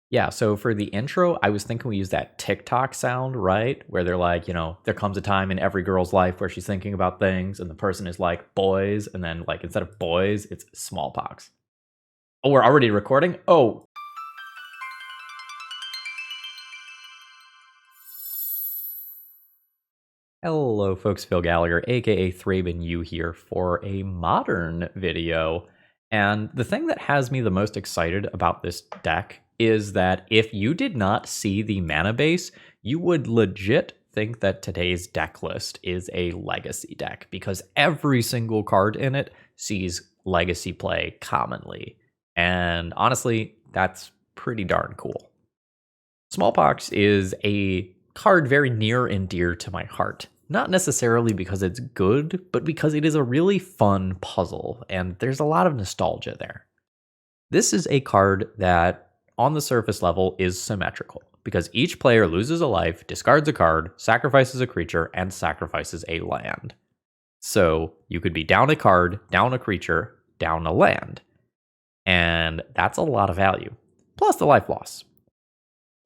Yeah, so for the intro, I was thinking we use that TikTok sound, right? Where they're like, there comes a time in every girl's life where she's thinking about things, and the person is like, boys, and then, like, instead of boys, it's smallpox. Oh, we're already recording? Oh. Hello, folks. Phil Gallagher, aka ThrabenU, here for a modern video. And the thing that has me the most excited about this deck is that if you did not see the mana base, you would legit think that today's deck list is a legacy deck because every single card in it sees legacy play commonly. And honestly, that's pretty darn cool. Smallpox is a card very near and dear to my heart. Not necessarily because it's good, but because it is a really fun puzzle, and there's a lot of nostalgia there. This is a card that, on the surface level, is symmetrical, because each player loses a life, discards a card, sacrifices a creature, and sacrifices a land. So you could be down a card, down a creature, down a land. And that's a lot of value. Plus the life loss.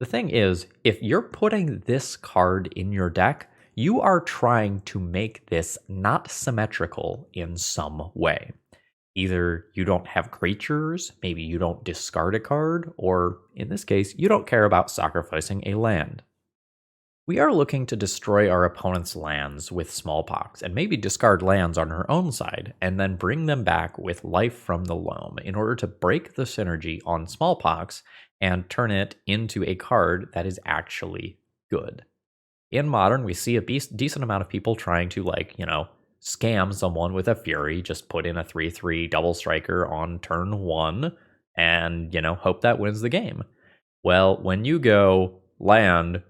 The thing is, if you're putting this card in your deck, you are trying to make this not symmetrical in some way. Either you don't have creatures, maybe you don't discard a card, or in this case, you don't care about sacrificing a land. We are looking to destroy our opponent's lands with Smallpox, and maybe discard lands on her own side, and then bring them back with life from the Loam in order to break the synergy on Smallpox and turn it into a card that is actually good. In Modern, we see a decent amount of people trying to, scam someone with a Fury, just put in a 3/3 double striker on turn 1, and, hope that wins the game. Well, when you go land,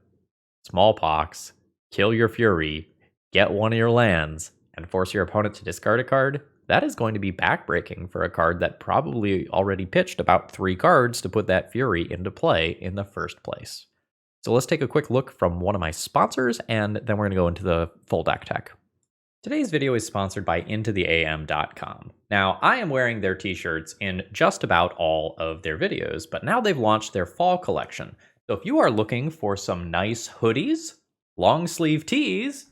Smallpox, kill your Fury, get one of your lands, and force your opponent to discard a card, that is going to be backbreaking for a card that probably already pitched about 3 cards to put that Fury into play in the first place. So let's take a quick look from one of my sponsors, and then we're going to go into the full deck tech. Today's video is sponsored by intotheam.com. Now, I am wearing their t-shirts in just about all of their videos, but now they've launched their fall collection. So if you are looking for some nice hoodies, long sleeve tees,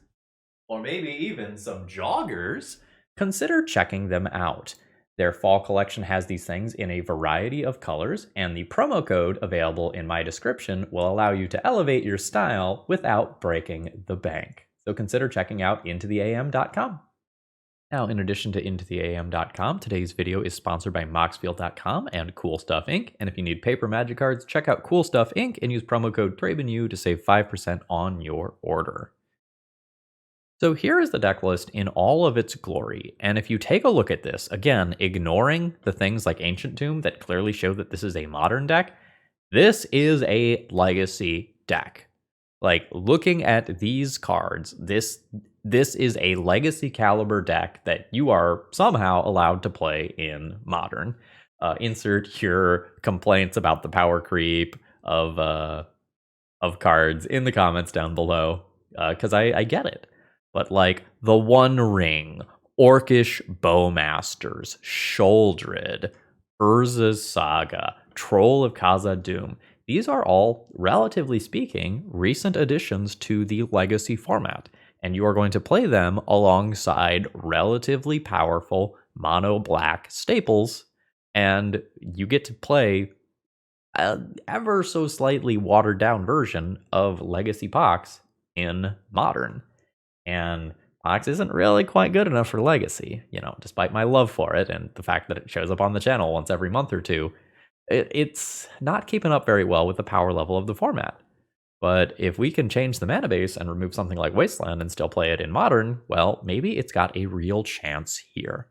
or maybe even some joggers, consider checking them out. Their fall collection has these things in a variety of colors, and the promo code available in my description will allow you to elevate your style without breaking the bank. So consider checking out intotheam.com. Now, in addition to intotheam.com, today's video is sponsored by moxfield.com and Cool Stuff Inc. And if you need paper magic cards, check out Cool Stuff Inc. and use promo code ThrabenU to save 5% on your order. So here is the deck list in all of its glory, and if you take a look at this, again, ignoring the things like Ancient Tomb that clearly show that this is a modern deck, this is a legacy deck. Like, looking at these cards, this is a legacy caliber deck that you are somehow allowed to play in modern. Insert your complaints about the power creep of cards in the comments down below, because I get it. But like the One Ring, Orcish Bowmasters, Sheoldred, Urza's Saga, Troll of Khazad-dûm, these are all, relatively speaking, recent additions to the Legacy format, and you are going to play them alongside relatively powerful mono-black staples, and you get to play an ever so slightly watered-down version of Legacy Pox in Modern. And Pox isn't really quite good enough for Legacy, despite my love for it and the fact that it shows up on the channel once every month or two. It's not keeping up very well with the power level of the format. But if we can change the mana base and remove something like Wasteland and still play it in Modern, well, maybe it's got a real chance here.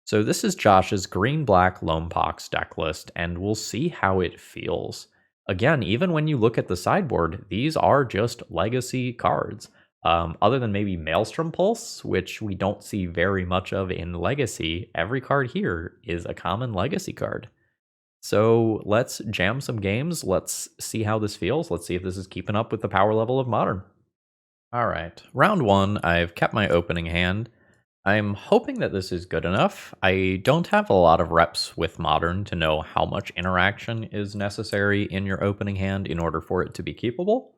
So this is Josh's green-black Loam Pox deck list, and we'll see how it feels. Again, even when you look at the sideboard, these are just Legacy cards. Other than maybe Maelstrom Pulse, which we don't see very much of in Legacy, every card here is a common Legacy card. So let's jam some games. Let's see how this feels. Let's see if this is keeping up with the power level of Modern. All right, round 1, I've kept my opening hand. I'm hoping that this is good enough. I don't have a lot of reps with Modern to know how much interaction is necessary in your opening hand in order for it to be keepable.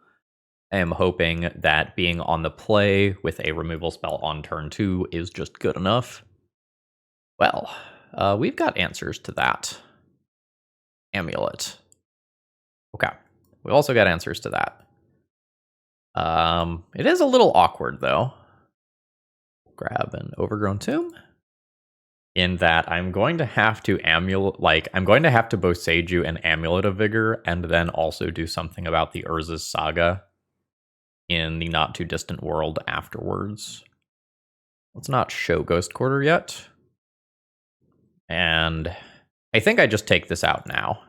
I am hoping that being on the play with a removal spell on turn 2 is just good enough. Well, we've got answers to that. Amulet. Okay. We also got answers to that. It is a little awkward, though. Grab an Overgrown Tomb. In that I'm going to have to I'm going to have to Boseiju an Amulet of Vigor and then also do something about the Urza's Saga in the not too distant world afterwards. Let's not show Ghost Quarter yet. And I think I just take this out now.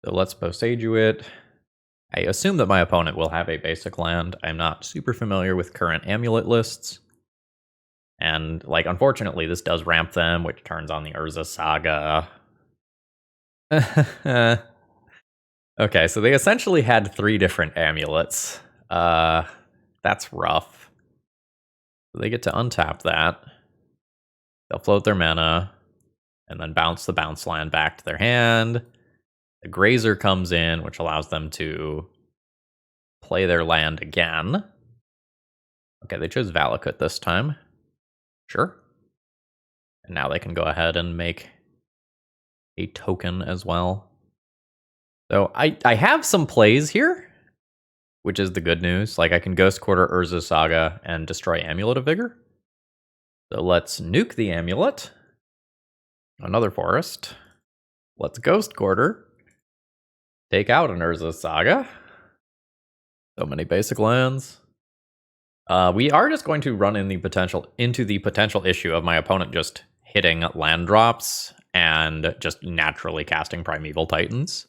So let's Boseiju it. I assume that my opponent will have a basic land. I'm not super familiar with current amulet lists. And, like, unfortunately, this does ramp them, which turns on the Urza Saga. Okay, so they essentially had 3 different amulets. That's rough. So they get to untap that. They'll float their mana, and then bounce the bounce land back to their hand. The Grazer comes in, which allows them to play their land again. Okay, they chose Valakut this time. Sure. And now they can go ahead and make a token as well. So I have some plays here, which is the good news. Like, I can Ghost Quarter Urza Saga and destroy Amulet of Vigor. So let's nuke the Amulet. Another forest. Let's Ghost Quarter. Take out an Urza Saga. So many basic lands. We are just going to run into the potential issue of my opponent just hitting land drops and just naturally casting Primeval Titans.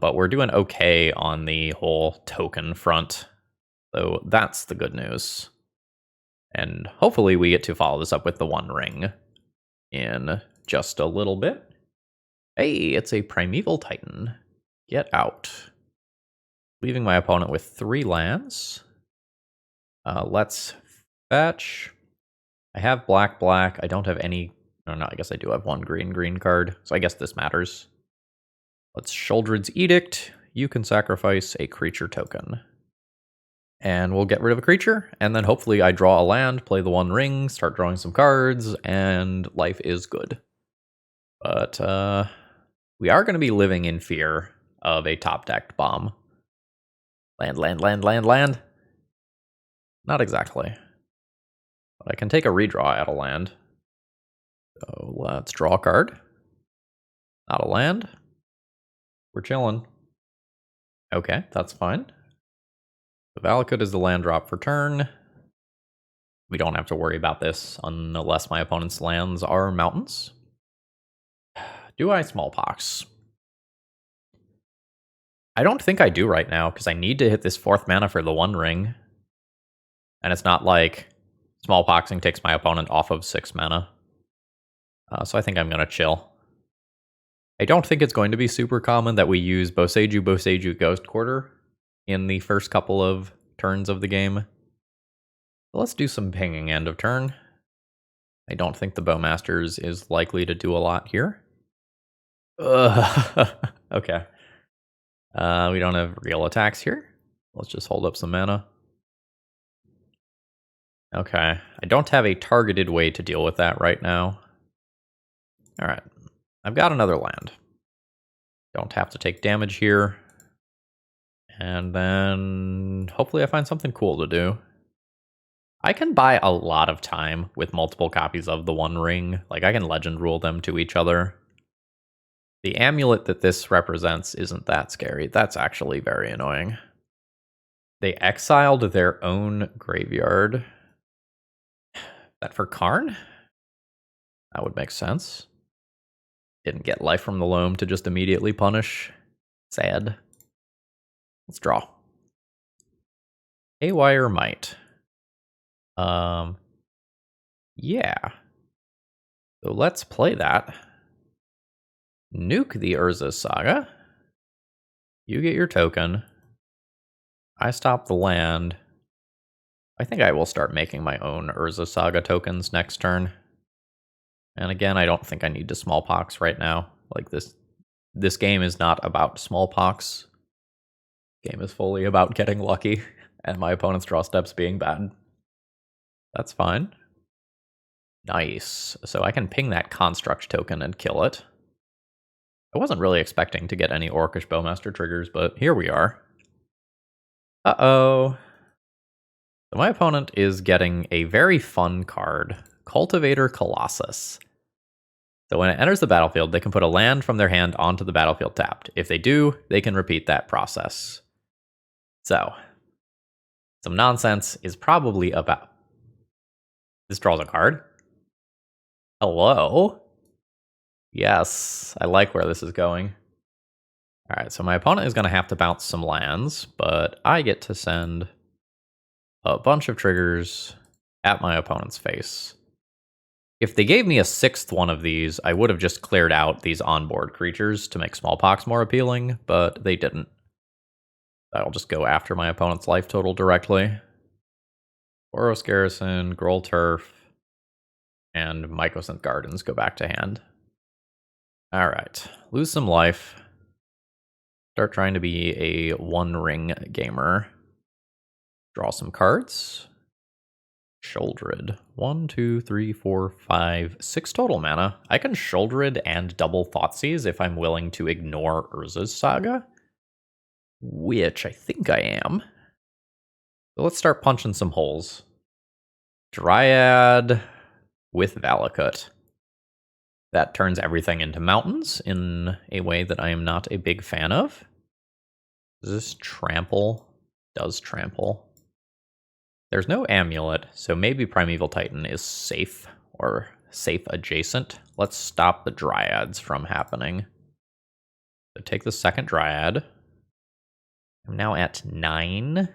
But we're doing okay on the whole token front, so that's the good news. And hopefully we get to follow this up with the One Ring in just a little bit. Hey, it's a Primeval Titan. Get out. Leaving my opponent with 3 lands. Let's fetch. I have black. I don't have any. Oh, no, I guess I do have 1 green card. So I guess this matters. Let's Sheoldred's Edict. You can sacrifice a creature token. And we'll get rid of a creature. And then hopefully I draw a land, play the One Ring, start drawing some cards, and life is good. But we are going to be living in fear of a top-decked bomb. Land. Not exactly. But I can take a redraw at a land. So let's draw a card. Not a land. We're chilling. Okay, that's fine. The Valakut is the land drop for turn. We don't have to worry about this unless my opponent's lands are mountains. Do I Smallpox? I don't think I do right now, because I need to hit this 4th mana for the One Ring. And it's not like Smallpoxing takes my opponent off of 6 mana. So I think I'm going to chill. I don't think it's going to be super common that we use Boseiju Ghost Quarter in the first couple of turns of the game. But let's do some pinging end of turn. I don't think the Bowmasters is likely to do a lot here. Okay. We don't have real attacks here. Let's just hold up some mana. Okay. I don't have a targeted way to deal with that right now. Alright. I've got another land. Don't have to take damage here. And then hopefully I find something cool to do. I can buy a lot of time with multiple copies of the One Ring. Like, I can legend rule them to each other. The amulet that this represents isn't that scary. That's actually very annoying. They exiled their own graveyard. That for Karn? That would make sense. Didn't get life from the loam to just immediately punish. Sad. Let's draw. Haywire Might. Yeah. So let's play that. Nuke the Urza Saga. You get your token. I stop the land. I think I will start making my own Urza Saga tokens next turn. And again, I don't think I need to Smallpox right now. Like this game is not about Smallpox. Game is fully about getting lucky and my opponent's draw steps being bad. That's fine. Nice. So I can ping that Construct token and kill it. I wasn't really expecting to get any Orcish Bowmaster triggers, but here we are. Uh-oh. So my opponent is getting a very fun card, Cultivator Colossus. So when it enters the battlefield, they can put a land from their hand onto the battlefield tapped. If they do, they can repeat that process. So, some nonsense is probably about... This draws a card? Hello? Yes, I like where this is going. Alright, so my opponent is going to have to bounce some lands, but I get to send a bunch of triggers at my opponent's face. If they gave me a sixth one of these, I would have just cleared out these onboard creatures to make Smallpox more appealing, but they didn't. That'll just go after my opponent's life total directly. Boros Garrison, Groll Turf, and Mycosynth Gardens go back to hand. Alright, lose some life. Start trying to be a one-ring gamer. Draw some cards. Sheoldred. 1, 2, 3, 4, 5, 6 total mana. I can Sheoldred and double Thoughtseize if I'm willing to ignore Urza's Saga. Which I think I am. So let's start punching some holes. Dryad with Valakut. That turns everything into mountains in a way that I am not a big fan of. Does this trample? Does trample. There's no amulet, so maybe Primeval Titan is safe, or safe adjacent. Let's stop the Dryads from happening. So take the second Dryad. I'm now at 9. I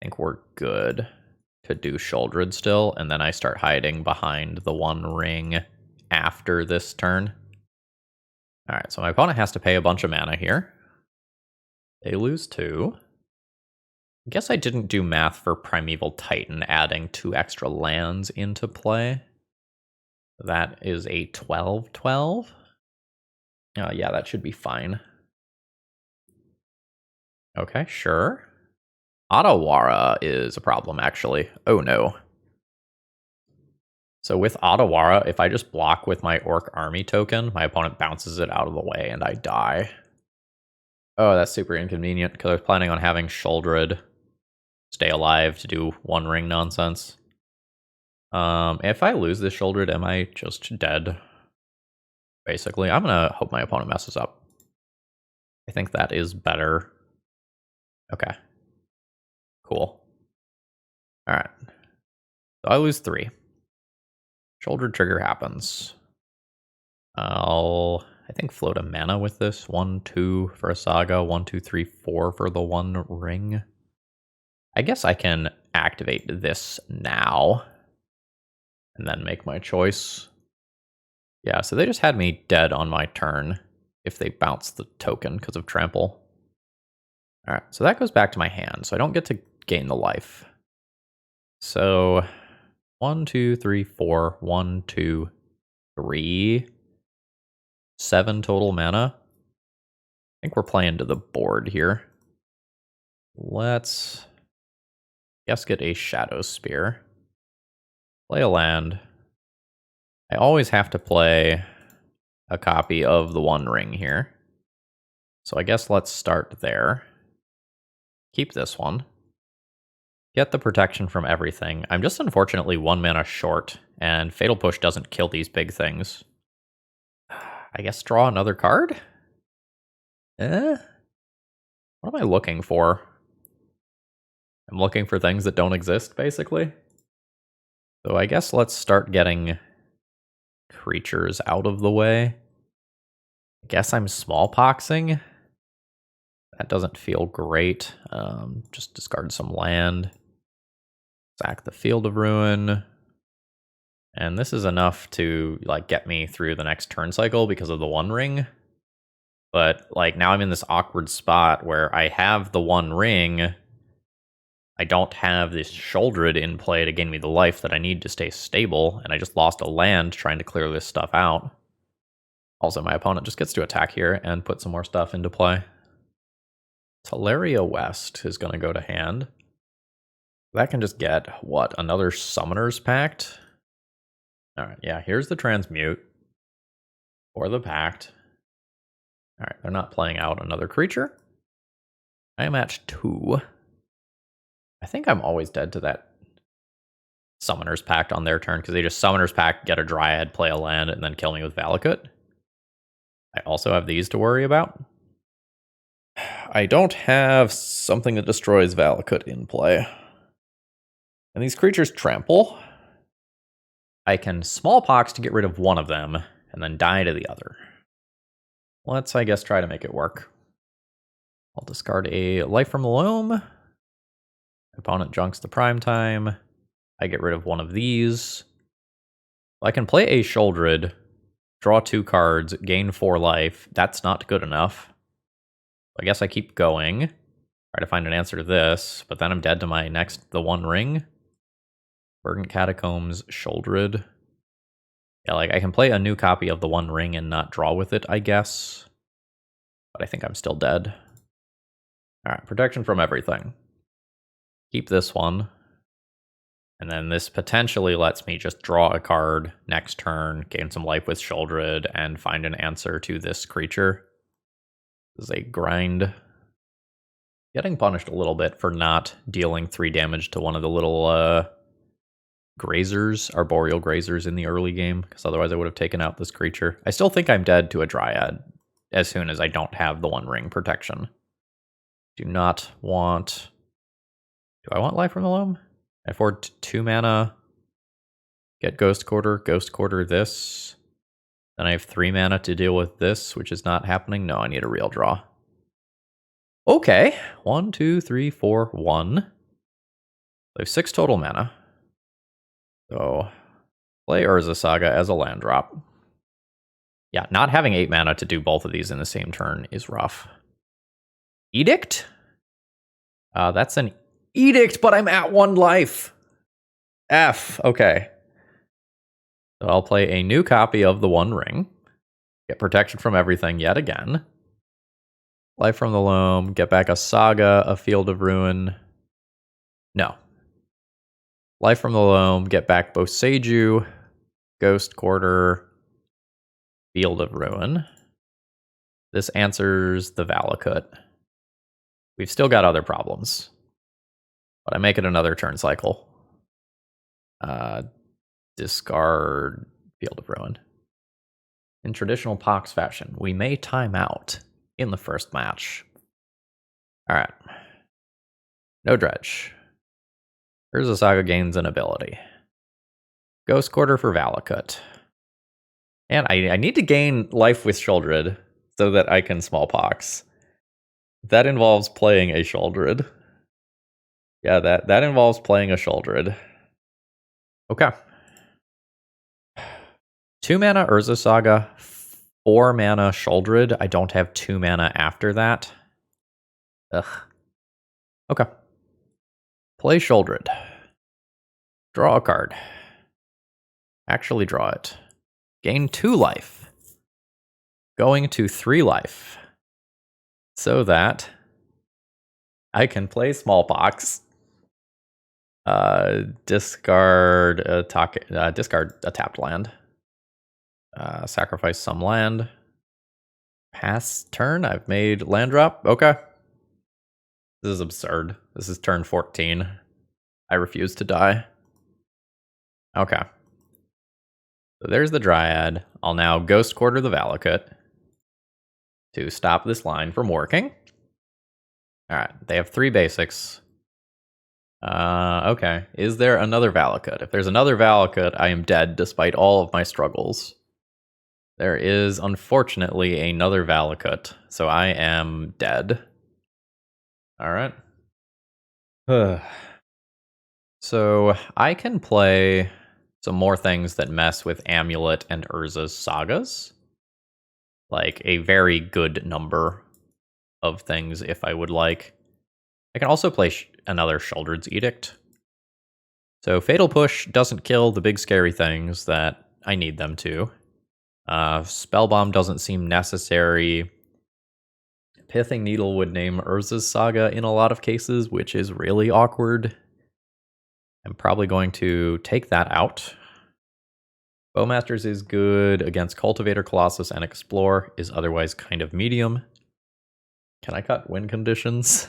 think we're good to do Sheoldred still, and then I start hiding behind the one ring after this turn. Alright, so my opponent has to pay a bunch of mana here. They lose 2. I guess I didn't do math for Primeval Titan adding 2 extra lands into play. That is a 12/12. Yeah, that should be fine. Okay, sure. Otawara is a problem, actually. Oh no. So with Otawara, if I just block with my Orc Army token, my opponent bounces it out of the way and I die. Oh, that's super inconvenient, because I was planning on having Sheoldred stay alive to do one ring nonsense. If I lose this Sheoldred, am I just dead? Basically, I'm gonna hope my opponent messes up. I think that is better. Okay. Cool. Alright. So I lose 3. Sheoldred trigger happens. I think float a mana with this. 1, 2 for a Saga, 1, 2, 3, 4 for the one ring. I guess I can activate this now and then make my choice. Yeah, so they just had me dead on my turn if they bounce the token because of trample. Alright, so that goes back to my hand, so I don't get to gain the life. So 1, 2, 3, 4, 1, 2, 3. 7 total mana. I think we're playing to the board here. Let's get a Shadow Spear. Play a land. I always have to play a copy of the One Ring here. So I guess let's start there. Keep this one. Get the protection from everything. I'm just unfortunately 1 mana short, and Fatal Push doesn't kill these big things. I guess draw another card? What am I looking for? I'm looking for things that don't exist, basically. So I guess let's start getting creatures out of the way. I guess I'm Smallpoxing. That doesn't feel great. Just discard some land. Sack the Field of Ruin. And this is enough to like get me through the next turn cycle because of the One Ring. But like now I'm in this awkward spot where I have the One Ring, I don't have this Sheoldred in play to gain me the life that I need to stay stable, and I just lost a land trying to clear this stuff out. Also, my opponent just gets to attack here and put some more stuff into play. Teleria West is going to go to hand. That can just get, what, another Summoner's Pact? Alright, yeah, here's the Transmute. Or the Pact. Alright, they're not playing out another creature. I am at 2. I think I'm always dead to that Summoner's Pact on their turn, because they just Summoner's Pact, get a Dryad, play a land, and then kill me with Valakut. I also have these to worry about. I don't have something that destroys Valakut in play. And these creatures trample. I can Smallpox to get rid of one of them, and then die to the other. Let's, I guess, try to make it work. I'll discard a Life from the Loam. Opponent junks the Prime Time. I get rid of one of these. I can play a Sheoldred, draw 2 cards, gain 4 life. That's not good enough. I guess I keep going. Try to find an answer to this, but then I'm dead to my next, the One Ring. Verdant Catacombs, Sheoldred. Yeah, like, I can play a new copy of the One Ring and not draw with it, I guess. But I think I'm still dead. Alright, protection from everything. Keep this one. And then this potentially lets me just draw a card next turn, gain some life with Sheoldred, and find an answer to this creature. This is a grind. Getting punished a little bit for not dealing 3 damage to one of the little grazers, arboreal grazers in the early game, because otherwise I would have taken out this creature. I still think I'm dead to a Dryad as soon as I don't have the One Ring protection. Do not want... Do I want Life from the Loam? I afford 2 mana. Get Ghost Quarter this. Then I have 3 mana to deal with this, which is not happening. No, I need a real draw. Okay. 1, 2, 3, 4, 1. I have 6 total mana. So, play Urza Saga as a land drop. Yeah, not having 8 mana to do both of these in the same turn is rough. Edict? That's an edict, but I'm at 1 life. F, okay. So I'll play a new copy of the One Ring. Get protection from everything yet again. Life from the Loam, get back a Saga, a Field of Ruin. No. Life from the Loam, get back Boseiju, Ghost Quarter, Field of Ruin. This answers the Valakut. We've still got other problems. But I make it another turn cycle. Discard Field of Ruin. In traditional Pox fashion, we may time out in the first match. Alright. No dredge. Urza Saga gains an ability. Ghost Quarter for Valakut. And I need to gain life with Sheoldred so that I can Smallpox. That involves playing a Sheoldred. Yeah, that involves playing a Sheoldred. Okay. 2 mana Urza Saga, 4 mana Sheoldred. I don't have 2 mana after that. Ugh. Okay. Play Sheoldred. Draw a card. Actually draw it. Gain 2 life. Going to 3 life. So that I can play Smallpox. Discard a tapped land. Sacrifice some land. Pass turn. I've made land drop. Okay. This is absurd. This is turn 14. I refuse to die. Okay. So there's the Dryad. I'll now Ghost Quarter the Valakut to stop this line from working. Alright, they have 3 basics. Okay. Is there another Valakut? If there's another Valakut, I am dead despite all of my struggles. There is, unfortunately, another Valakut, so I am dead. Alright. So, I can play some more things that mess with Amulet and Urza's Sagas. Like, a very good number of things, if I would like. I can also play another Sheoldred's Edict. So Fatal Push doesn't kill the big scary things that I need them to. Spellbomb doesn't seem necessary. Pithing Needle would name Urza's Saga in a lot of cases, which is really awkward. I'm probably going to take that out. Bowmasters is good against Cultivator, Colossus, and Explore, is otherwise kind of medium. Can I cut win conditions?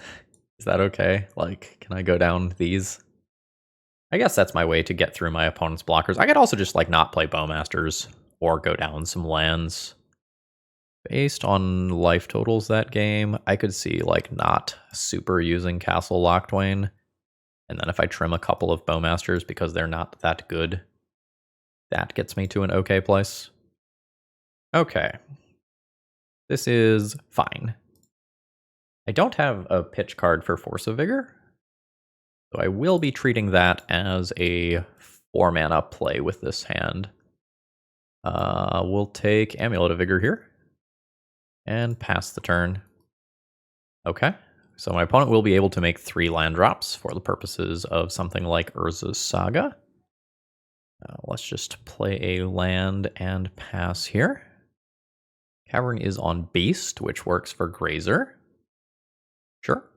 Is that okay? Like, can I go down these? I guess that's my way to get through my opponent's blockers. I could also just, like, not play Bowmasters or go down some lands. Based on life totals that game, I could see, like, not super using Castle Locthwain. And then if I trim a couple of Bowmasters because they're not that good, that gets me to an okay place. Okay. This is fine. I don't have a pitch card for Force of Vigor, so I will be treating that as a 4-mana play with this hand. We'll take Amulet of Vigor here and pass the turn. Okay, so my opponent will be able to make 3 land drops for the purposes of something like Urza's Saga. Let's just play a land and pass here. Cavern is on Beast, which works for Grazer. Sure.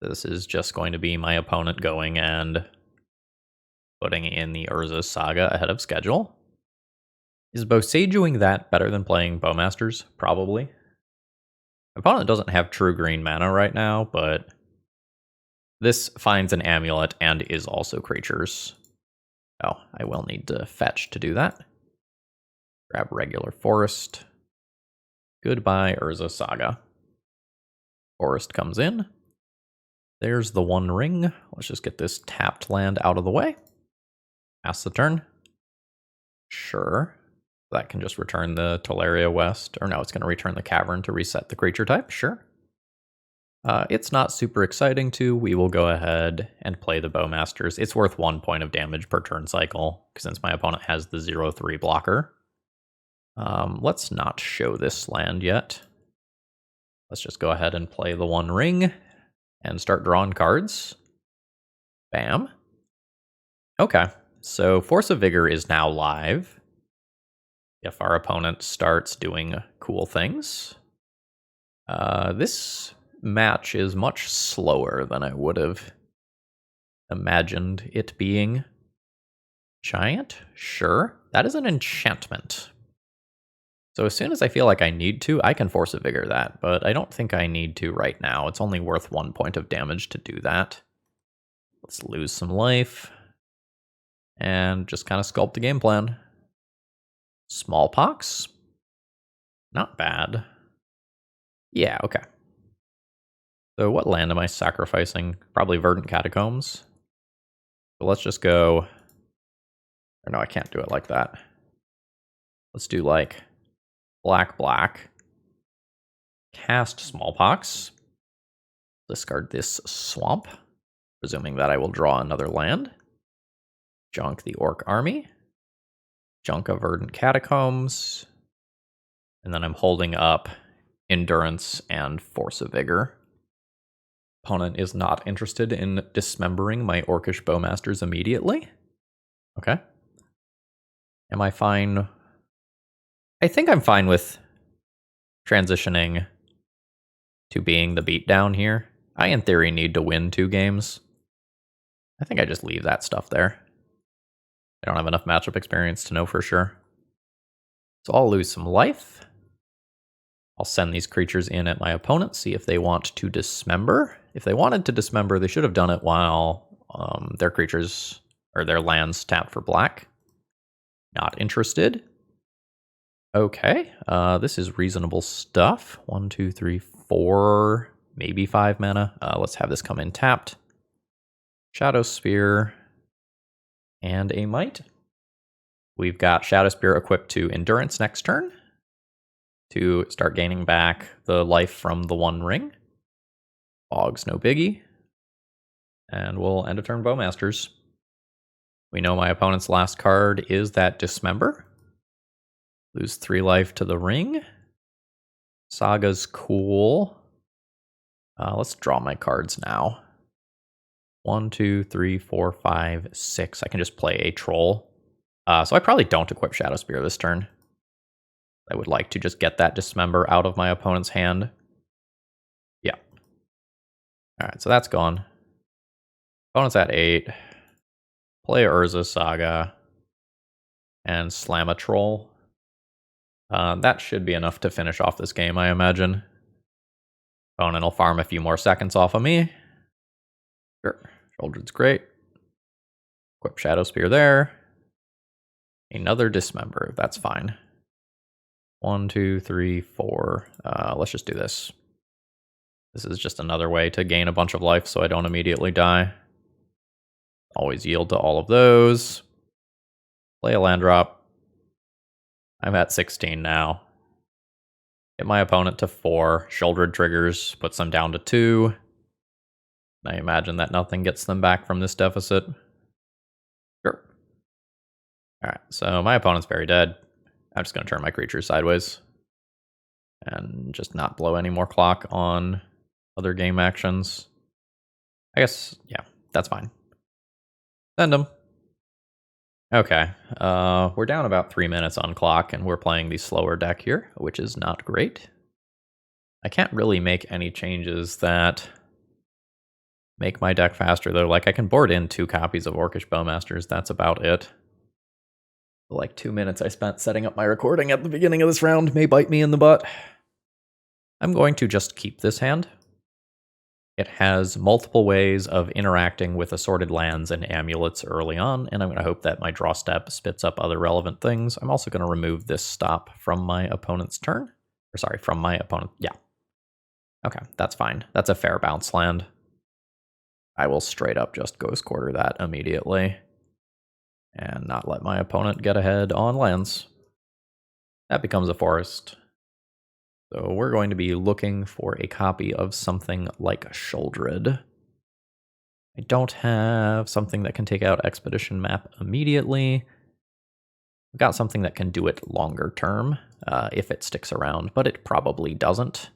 This is just going to be my opponent going and putting in the Urza's Saga ahead of schedule. Is Boseijuing that better than playing Bowmasters? Probably. My opponent doesn't have true green mana right now, but this finds an amulet and is also creatures. Oh, I will need to fetch to do that. Grab regular forest. Goodbye, Urza Saga. Forest comes in. There's the One Ring. Let's just get this tapped land out of the way. Pass the turn. Sure. That can just return the Tolaria West. Or no, it's going to return the Cavern to reset the creature type. Sure. It's not super exciting to. We will go ahead and play the Bowmasters. It's worth 1 point of damage per turn cycle, since my opponent has the 0/3 blocker. Let's not show this land yet. Let's just go ahead and play the One Ring and start drawing cards. Bam. Okay, so Force of Vigor is now live. If our opponent starts doing cool things. This match is much slower than I would have imagined it being. Giant? Sure. That is an enchantment. So as soon as I feel like I need to, I can Force of Vigor that, but I don't think I need to right now. It's only worth 1 point of damage to do that. Let's lose some life. And just kind of sculpt the game plan. Smallpox? Not bad. Yeah, okay. So what land am I sacrificing? Probably Verdant Catacombs. So let's just go... Or no, I can't do it like that. Let's do like... Black. Cast Smallpox. Discard this swamp, presuming that I will draw another land. Junk the Orc Army. Junk a Verdant Catacombs. And then I'm holding up Endurance and Force of Vigor. Opponent is not interested in dismembering my Orcish Bowmasters immediately. Okay. Am I fine? I think I'm fine with transitioning to being the beatdown here. I, in theory, need to win 2 games. I think I just leave that stuff there. I don't have enough matchup experience to know for sure. So I'll lose some life. I'll send these creatures in at my opponent, see if they want to dismember. If they wanted to dismember, they should have done it while their creatures or their lands tapped for black. Not interested. Okay, this is reasonable stuff. 1, 2, 3, 4, maybe 5 mana. Let's have this come in tapped. Shadow Spear and a Might. We've got Shadow Spear equipped to Endurance next turn to start gaining back the life from the One Ring. Bog's no biggie. And we'll end of turn Bowmasters. We know my opponent's last card is that Dismember. Lose 3 life to the ring. Saga's cool. Let's draw my cards now. 1, 2, 3, 4, 5, 6. I can just play a troll. So I probably don't equip Shadow Spear this turn. I would like to just get that Dismember out of my opponent's hand. Yeah. Alright, so that's gone. Opponent's at 8. Play Urza Saga. And slam a troll. That should be enough to finish off this game, I imagine. Opponent will farm a few more seconds off of me. Sure. Sheoldred's great. Equip Shadow Spear there. Another Dismember. That's fine. 1, 2, 3, 4. Let's just do this. This is just another way to gain a bunch of life so I don't immediately die. Always yield to all of those. Play a land drop. I'm at 16 now. Get my opponent to 4. Sheoldred triggers, puts them down to 2. I imagine that nothing gets them back from this deficit. Sure. Alright, so my opponent's very dead. I'm just going to turn my creatures sideways. And just not blow any more clock on other game actions. I guess, yeah, that's fine. Send them. Okay, we're down about 3 minutes on clock, and we're playing the slower deck here, which is not great. I can't really make any changes that make my deck faster, though. Like, I can board in 2 copies of Orcish Bowmasters, that's about it. The, like, 2 minutes I spent setting up my recording at the beginning of this round may bite me in the butt. I'm going to just keep this hand. It has multiple ways of interacting with assorted lands and amulets early on, and I'm going to hope that my draw step spits up other relevant things. I'm also going to remove this stop from my opponent's turn. Or sorry, from my opponent. Yeah. Okay, that's fine. That's a fair bounce land. I will straight up just Ghost Quarter that immediately. And not let my opponent get ahead on lands. That becomes a forest. So we're going to be looking for a copy of something like Sheoldred. I don't have something that can take out Expedition Map immediately. I've got something that can do it longer term, if it sticks around, but it probably doesn't.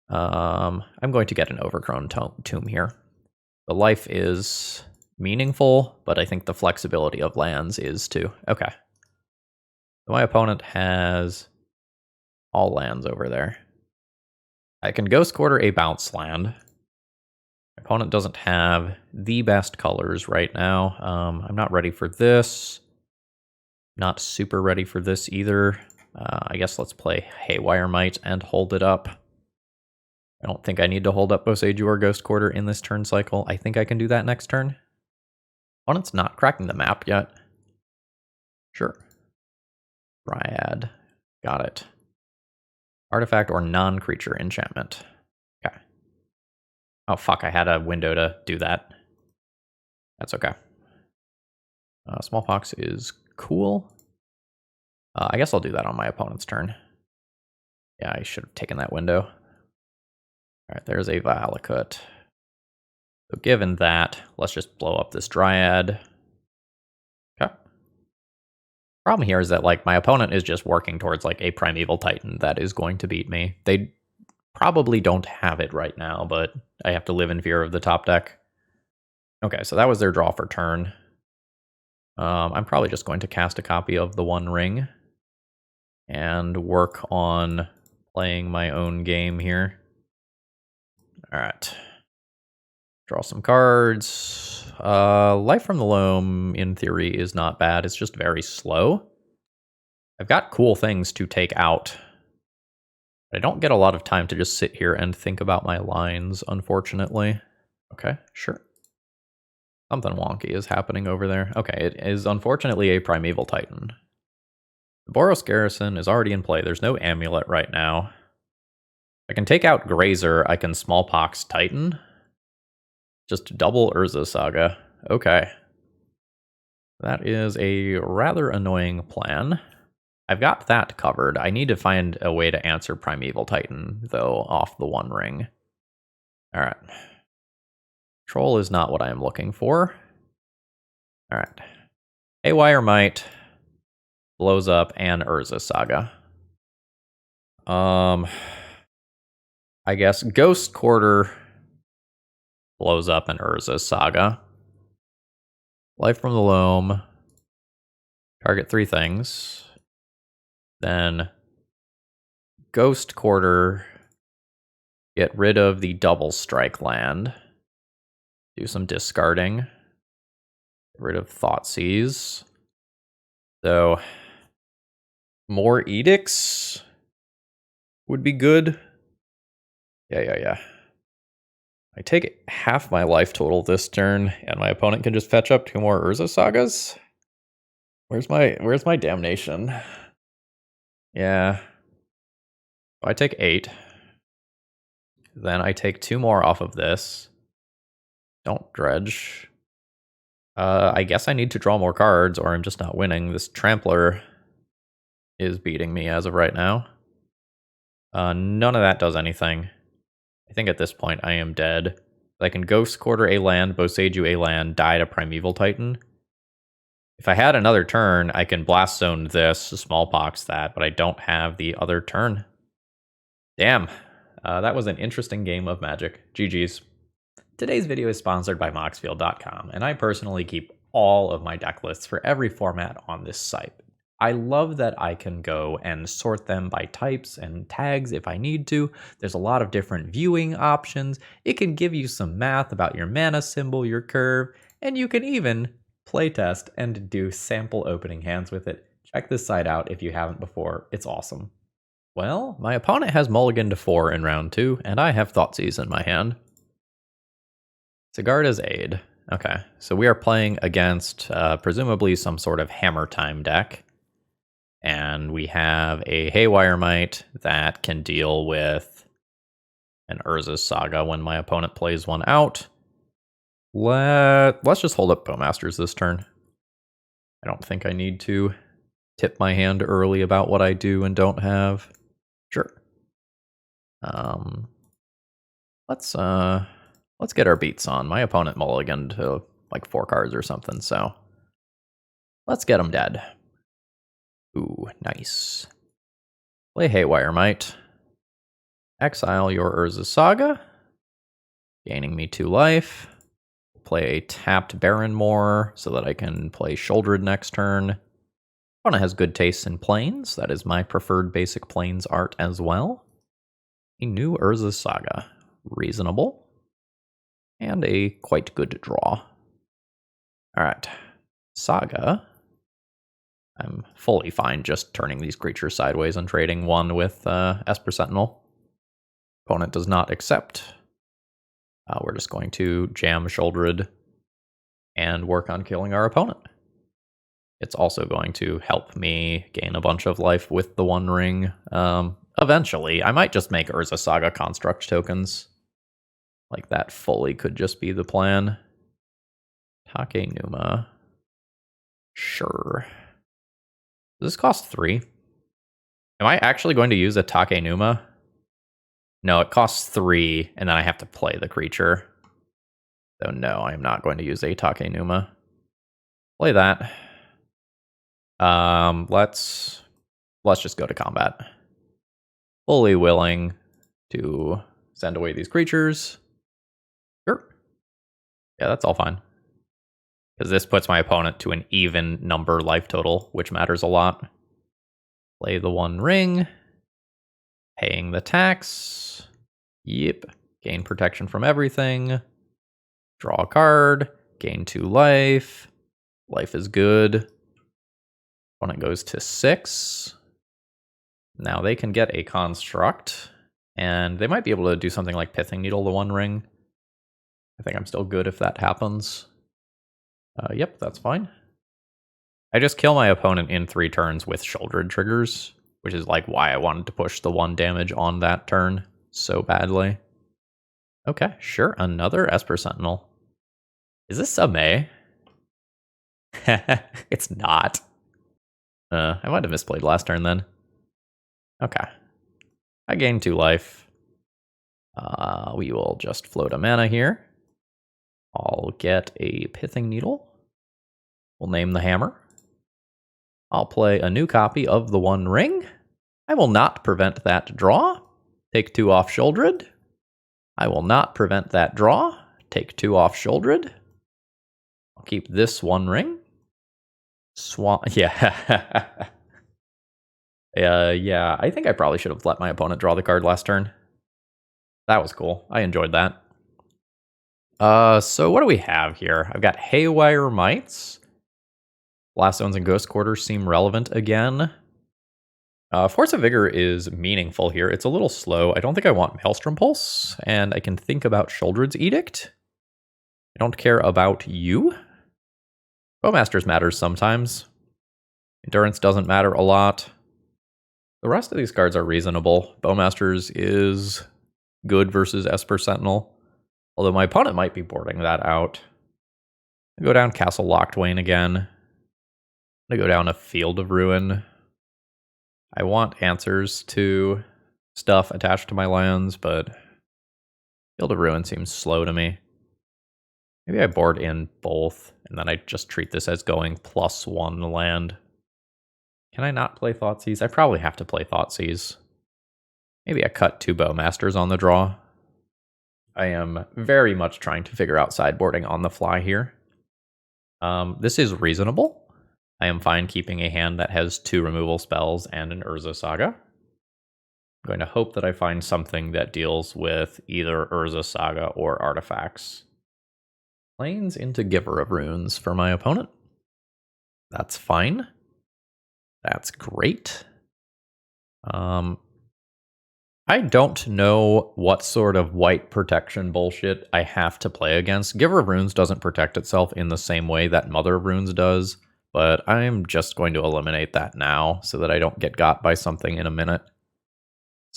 I'm going to get an Overgrown Tomb here. The life is meaningful, but I think the flexibility of lands is too. Okay. So my opponent has all lands over there. I can Ghost Quarter a bounce land. My opponent doesn't have the best colors right now. I'm not ready for this. Not super ready for this either. I guess let's play Haywire Might and hold it up. I don't think I need to hold up Boseiju or Ghost Quarter in this turn cycle. I think I can do that next turn. Opponent's not cracking the map yet. Sure. Dryad. Got it. Artifact or non-creature enchantment. Okay. Oh, fuck, I had a window to do that. That's okay. Smallpox is cool. I guess I'll do that on my opponent's turn. Yeah, I should have taken that window. Alright, there's a Valakut. So given that, let's just blow up this Dryad. Okay. Problem here is that, like, my opponent is just working towards, like, a Primeval Titan that is going to beat me. They probably don't have it right now, but I have to live in fear of the top deck. Okay, so that was their draw for turn. I'm probably just going to cast a copy of the One Ring and work on playing my own game here. Alright. Draw some cards. Life from the Loam, in theory, is not bad. It's just very slow. I've got cool things to take out. But I don't get a lot of time to just sit here and think about my lines, unfortunately. Okay, sure. Something wonky is happening over there. Okay, it is unfortunately a Primeval Titan. The Boros Garrison is already in play. There's no amulet right now. I can take out Grazer. I can Smallpox Titan. Just double Urza Saga. Okay. That is a rather annoying plan. I've got that covered. I need to find a way to answer Primeval Titan, though, off the One Ring. Alright. Troll is not what I am looking for. Alright. Haywire Might blows up and Urza Saga. I guess Ghost Quarter blows up an Urza Saga. Life from the Loam. Target 3 things. Then Ghost Quarter. Get rid of the double strike land. Do some discarding. Get rid of Thoughtseize. So, more edicts would be good. Yeah. I take half my life total this turn, and my opponent can just fetch up 2 more Urza Sagas? Where's my damnation? Yeah. I take 8. Then I take 2 more off of this. Don't dredge. I guess I need to draw more cards, or I'm just not winning. This Trampler is beating me as of right now. None of that does anything. I think at this point I am dead. I can Ghost Quarter a land, Boseiju a land, die to Primeval Titan. If I had another turn, I can Blast Zone this, Smallpox that, but I don't have the other turn. Damn. That was an interesting game of Magic. GG's. Today's video is sponsored by Moxfield.com, and I personally keep all of my deck lists for every format on this site. I love that I can go and sort them by types and tags if I need to. There's a lot of different viewing options. It can give you some math about your mana symbol, your curve, and you can even playtest and do sample opening hands with it. Check this site out if you haven't before. It's awesome. Well, my opponent has mulliganed to 4 in round 2, and I have Thoughtseize in my hand. Sigarda's Aid. Okay, so we are playing against presumably some sort of Hammer Time deck. And we have a Haywire Mite that can deal with an Urza Saga when my opponent plays one out. Let's just hold up Bowmasters this turn. I don't think I need to tip my hand early about what I do and don't have. Sure. Let's get our beats on. My opponent mulliganed to like 4 cards or something, so let's get him dead. Ooh, nice. Play Haywire Mite. Exile your Urza Saga, gaining me 2 life. Play a tapped Barrenmoor so that I can play Sheoldred next turn. Opponent has good taste in planes. That is my preferred basic planes art as well. A new Urza Saga. Reasonable. And a quite good draw. Alright. Saga. I'm fully fine just turning these creatures sideways and trading 1 with Esper Sentinel. Opponent does not accept. We're just going to jam Sheoldred and work on killing our opponent. It's also going to help me gain a bunch of life with the One Ring. Eventually, I might just make Urza Saga construct tokens. Like that fully could just be the plan. Takenuma. Sure. Does this cost 3? Am I actually going to use a Takenuma? No, it costs 3, and then I have to play the creature. So no, I am not going to use a Takenuma. Play that. Let's just go to combat. Fully willing to send away these creatures. Sure. Yeah, that's all fine. Because this puts my opponent to an even number life total, which matters a lot. Play the One Ring. Paying the tax. Yep. Gain protection from everything. Draw a card. Gain 2 life. Life is good. Opponent goes to 6. Now they can get a construct. And they might be able to do something like Pithing Needle the One Ring. I think I'm still good if that happens. Yep, that's fine. I just kill my opponent in 3 turns with Sheoldred triggers, which is like why I wanted to push the 1 damage on that turn so badly. Okay, sure, another Esper Sentinel. Is this a May? It's not. I might have misplayed last turn then. Okay. I gained 2 life. We will just float a mana here. I'll get a Pithing Needle. We'll name the hammer. I'll play a new copy of the One Ring. I will not prevent that draw. Take 2 off Sheoldred. I will not prevent that draw. Take 2 off Sheoldred. I'll keep this 1 ring. Yeah. Yeah, I think I probably should have let my opponent draw the card last turn. That was cool. I enjoyed that. So what do we have here? I've got Haywire Mites. Blast Zones and Ghost Quarters seem relevant again. Force of Vigor is meaningful here. It's a little slow. I don't think I want Maelstrom Pulse, and I can think about Sheoldred's Edict. I don't care about you. Bowmasters matters sometimes. Endurance doesn't matter a lot. The rest of these cards are reasonable. Bowmasters is good versus Esper Sentinel, although my opponent might be boarding that out. I go down Castle Locthwain again. I go down a Field of Ruin. I want answers to stuff attached to my lands, but Field of Ruin seems slow to me. Maybe I board in both, and then I just treat this as going +1 land. Can I not play Thoughtseize? I probably have to play Thoughtseize. Maybe I cut 2 Bowmasters on the draw. I am very much trying to figure out sideboarding on the fly here. This is reasonable. I am fine keeping a hand that has 2 removal spells and an Urza Saga. I'm going to hope that I find something that deals with either Urza Saga or artifacts. Planes into Giver of Runes for my opponent. That's fine. That's great. I don't know what sort of white protection bullshit I have to play against. Giver of Runes doesn't protect itself in the same way that Mother of Runes does, but I'm just going to eliminate that now so that I don't get got by something in a minute.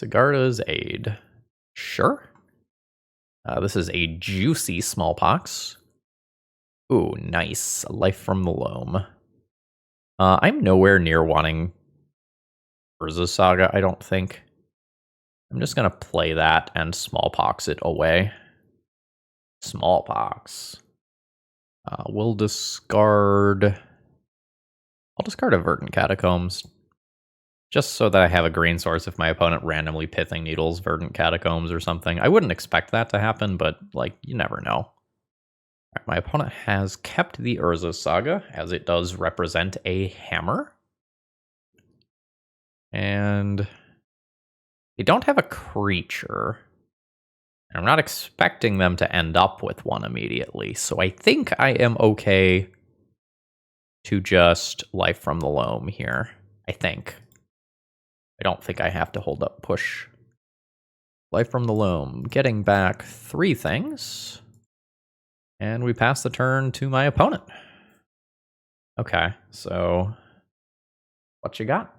Sigarda's Aid. Sure. This is a juicy Smallpox. Ooh, nice. Life from the Loam. I'm nowhere near wanting Urza Saga, I don't think. I'm just going to play that and Smallpox it away. Smallpox. We'll discard... I'll discard a Verdant Catacombs. Just so that I have a green source if my opponent randomly Pithing Needles Verdant Catacombs or something. I wouldn't expect that to happen, but, like, you never know. Right, my opponent has kept the Urza Saga, as it does represent a hammer. And... they don't have a creature. I'm not expecting them to end up with one immediately, so I think I am okay to just Life from the Loam here. I think. I don't think I have to hold up push. Life from the Loam, getting back 3 things. And we pass the turn to my opponent. Okay, so what you got?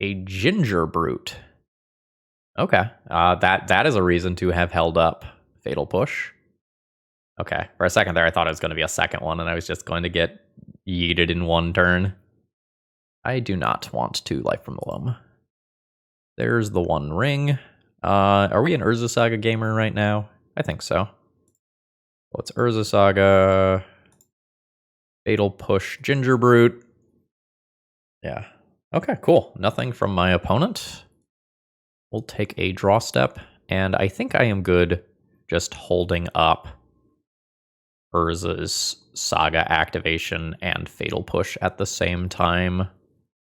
A Ginger Brute. Okay, that is a reason to have held up Fatal Push. Okay, for a second there I thought it was going to be a second one and I was just going to get yeeted in 1 turn. I do not want to Life from the Loam. There's the 1 ring. Are we an Urza Saga gamer right now? I think so. Well, it's Urza Saga, Fatal Push, Ginger Brute. Yeah. Okay, cool. Nothing from my opponent. We'll take a draw step, and I think I am good just holding up Urza's Saga activation and Fatal Push at the same time.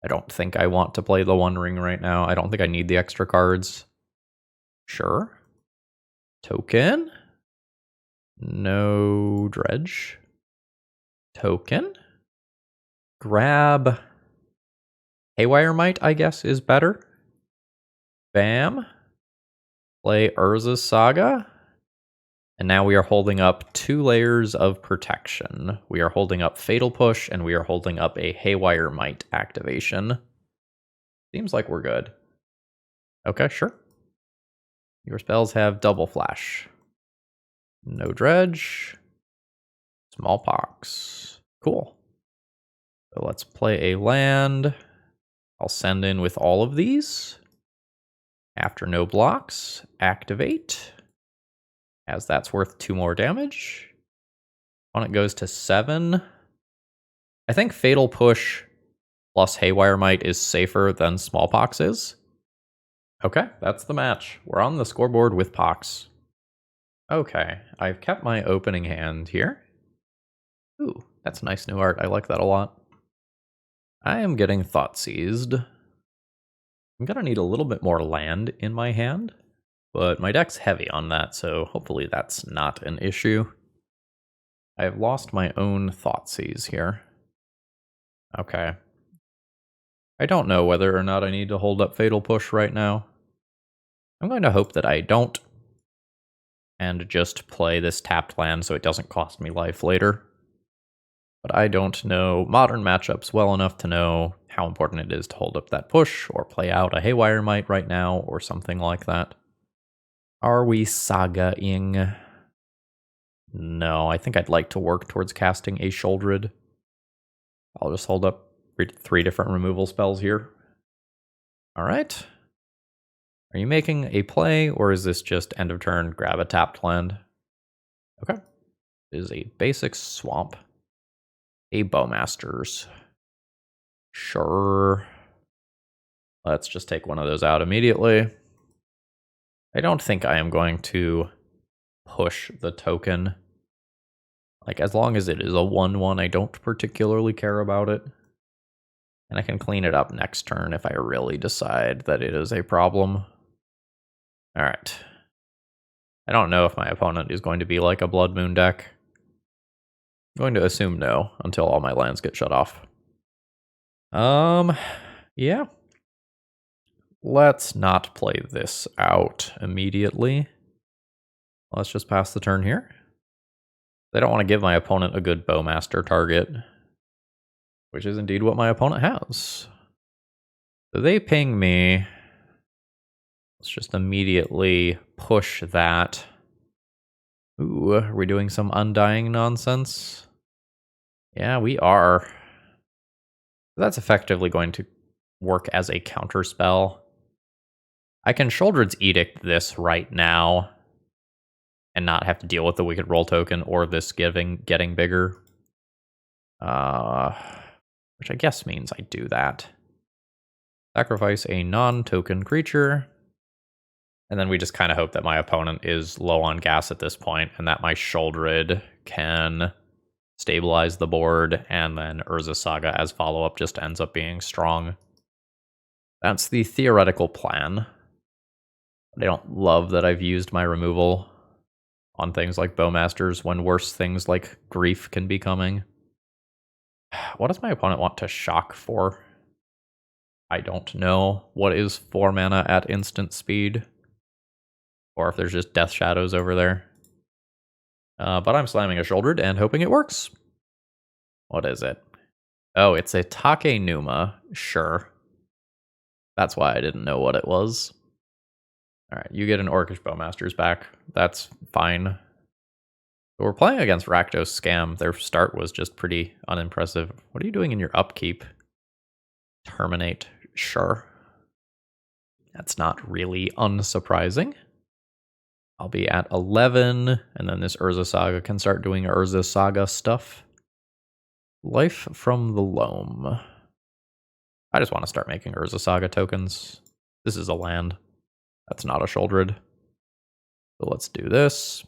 I don't think I want to play the 1 ring right now. I don't think I need the extra cards. Sure. Token. No dredge. Token. Grab. Haywire Might, I guess, is better. Bam. Play Urza's Saga. And now we are holding up 2 layers of protection. We are holding up Fatal Push, and we are holding up a Haywire Might activation. Seems like we're good. Okay, sure. Your spells have double flash. No dredge. Smallpox. Cool. So let's play a land. I'll send in with all of these. After no blocks, activate. As that's worth 2 more damage. Opponent goes to 7. I think Fatal Push plus Haywire Might is safer than Smallpox is. Okay, that's the match. We're on the scoreboard with Pox. Okay, I've kept my opening hand here. Ooh, that's nice new art. I like that a lot. I am getting thought seized. I'm gonna need a little bit more land in my hand, but my deck's heavy on that, so hopefully that's not an issue. I have lost my own Thoughtseize here. Okay. I don't know whether or not I need to hold up Fatal Push right now. I'm going to hope that I don't, and just play this tapped land so it doesn't cost me life later. But I don't know modern matchups well enough to know how important it is to hold up that push, or play out a Haywire Might right now, or something like that. Are we Saga-ing? No, I think I'd like to work towards casting a Sheoldred. I'll just hold up 3 different removal spells here. Alright. Are you making a play, or is this just end of turn, grab a tapped land? Okay. It is a basic swamp. A Bowmasters. Sure. Let's just take one of those out immediately. I don't think I am going to push the token. Like, as long as it is a 1/1, I don't particularly care about it. And I can clean it up next turn if I really decide that it is a problem. Alright. I don't know if my opponent is going to be like a Blood Moon deck. I'm going to assume no, until all my lands get shut off. Yeah. Let's not play this out immediately. Let's just pass the turn here. I don't want to give my opponent a good Bowmaster target, which is indeed what my opponent has. So they ping me. Let's just immediately push that. Ooh, are we doing some Undying nonsense? Yeah, we are. That's effectively going to work as a counter spell. I can Sheoldred's Edict this right now and not have to deal with the Wicked Roll token or this getting bigger. Which I guess means I do that. Sacrifice a non-token creature. And then we just kind of hope that my opponent is low on gas at this point, and that my Sheoldred can stabilize the board, and then Urza Saga as follow-up just ends up being strong. That's the theoretical plan. I don't love that I've used my removal on things like Bowmasters when worse things like Grief can be coming. What does my opponent want to shock for? I don't know. What is 4 mana at instant speed? Or if there's just Death Shadows over there. But I'm slamming a Sheoldred and hoping it works. What is it? Oh, it's a Take Numa. Sure. That's why I didn't know what it was. Alright, you get an Orcish Bowmasters back. That's fine. But we're playing against Rakdos Scam. Their start was just pretty unimpressive. What are you doing in your upkeep? Terminate. Sure. That's not really unsurprising. I'll be at 11, and then this Urza Saga can start doing Urza Saga stuff. Life from the Loam. I just want to start making Urza Saga tokens. This is a land. That's not a Sheoldred. So let's do this.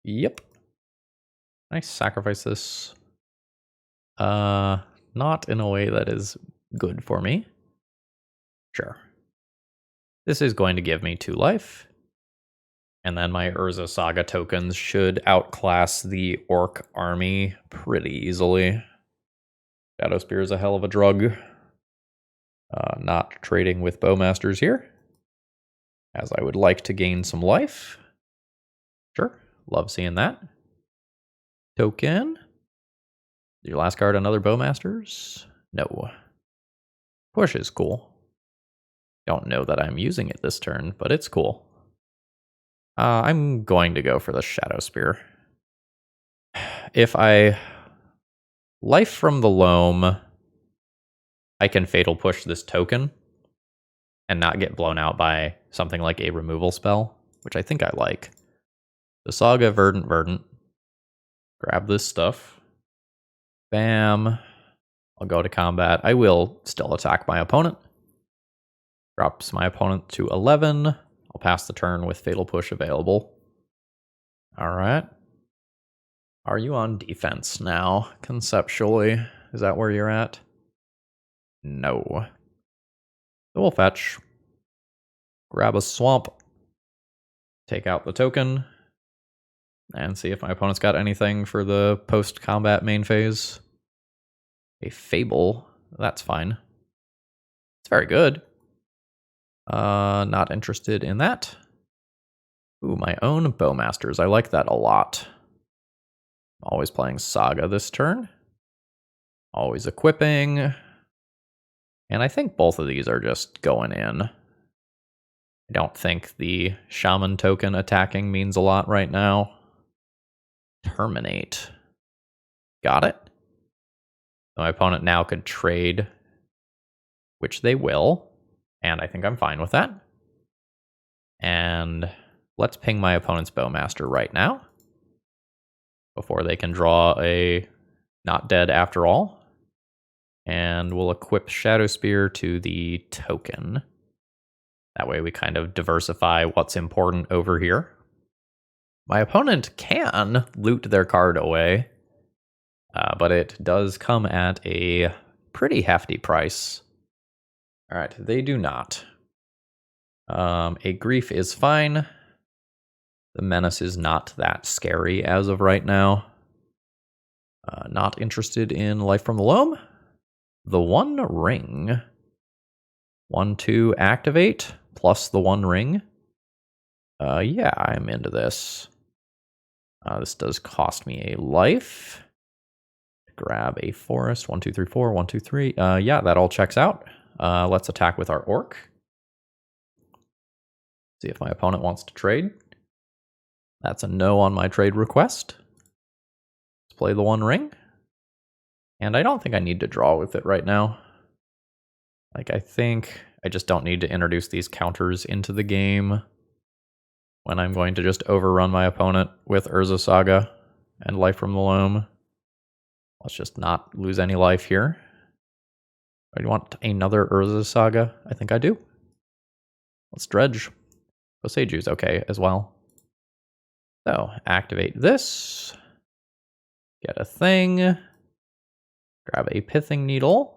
Yep. Can I sacrifice this? Not in a way that is good for me. Sure. This is going to give me 2 life. And then my Urza Saga tokens should outclass the Orc army pretty easily. Shadow Spear is a hell of a drug. Not trading with Bowmasters here, as I would like to gain some life. Sure, love seeing that. Token. Your last card, another Bowmasters? No. Push is cool. Don't know that I'm using it this turn, but it's cool. I'm going to go for the Shadow Spear. If I life from the Loam, I can Fatal Push this token and not get blown out by something like a removal spell, which I think I like. The Saga, Verdant. Grab this stuff. Bam. I'll go to combat. I will still attack my opponent. Drops my opponent to 11. I'll pass the turn with Fatal Push available. All right. Are you on defense now, conceptually? Is that where you're at? No. So we'll fetch. Grab a swamp. Take out the token. And see if my opponent's got anything for the post-combat main phase. A Fable. That's fine. It's very good. Not interested in that. Ooh, my own Bowmasters. I like that a lot. Always playing Saga this turn. Always equipping. And I think both of these are just going in. I don't think the Shaman token attacking means a lot right now. Terminate. Got it. So my opponent now could trade, which they will. And I think I'm fine with that. And let's ping my opponent's Bowmaster right now. Before they can draw a not dead after all. And we'll equip Shadow Spear to the token. That way we kind of diversify what's important over here. My opponent can loot their card away, but it does come at a pretty hefty price. All right, they do not. A Grief is fine. The Menace is not that scary as of right now. Not interested in Life from the Loam. The One Ring. 1/2 activate plus the One Ring. Yeah, I'm into this. This does cost me a life. Grab a forest. 1, 2, 3, 4. 1, 2, 3. Yeah, that all checks out. Let's attack with our orc. See if my opponent wants to trade. That's a no on my trade request. Let's play the One Ring. And I don't think I need to draw with it right now. Like, I think I just don't need to introduce these counters into the game when I'm going to just overrun my opponent with Urza Saga and Life from the Loam. Let's just not lose any life here. Do I want another Urza Saga? I think I do. Let's dredge. Boseiju's okay as well. So, activate this. Get a thing. Grab a Pithing Needle.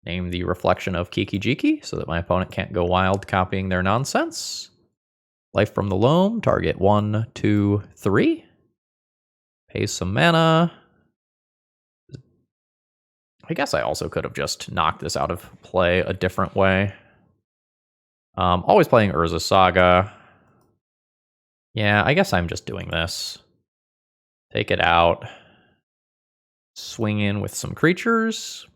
Name the Reflection of Kiki Jiki so that my opponent can't go wild copying their nonsense. Life from the Loam, target 1, 2, 3. Pay some mana. I guess I also could have just knocked this out of play a different way. Always playing Urza Saga. Yeah, I guess I'm just doing this. Take it out. Swing in with some creatures.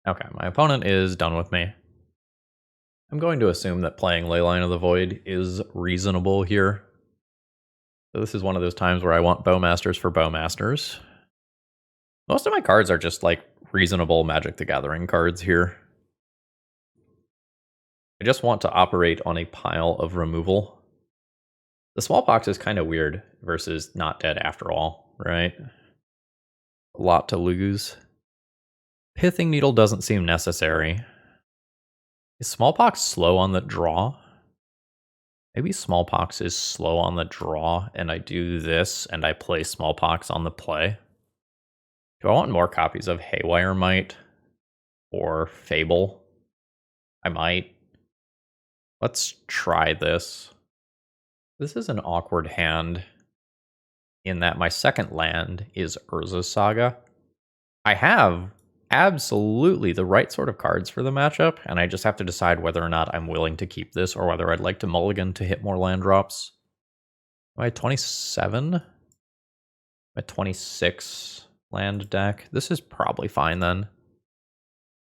Okay, my opponent is done with me. I'm going to assume that playing Leyline of the Void is reasonable here. So this is one of those times where I want Bowmasters for Bowmasters. Most of my cards are just like reasonable Magic the Gathering cards here. I just want to operate on a pile of removal. The Smallpox is kind of weird versus not dead after all, right? A lot to lose. Pithing Needle doesn't seem necessary. Is Smallpox slow on the draw? Maybe Smallpox is slow on the draw, and I do this, and I play Smallpox on the play. Do I want more copies of Haywire Might or Fable? I might. Let's try this. This is an awkward hand in that my second land is Urza Saga. I have absolutely the right sort of cards for the matchup, and I just have to decide whether or not I'm willing to keep this or whether I'd like to mulligan to hit more land drops. Am I 27? I'm at 26 land deck. This is probably fine then.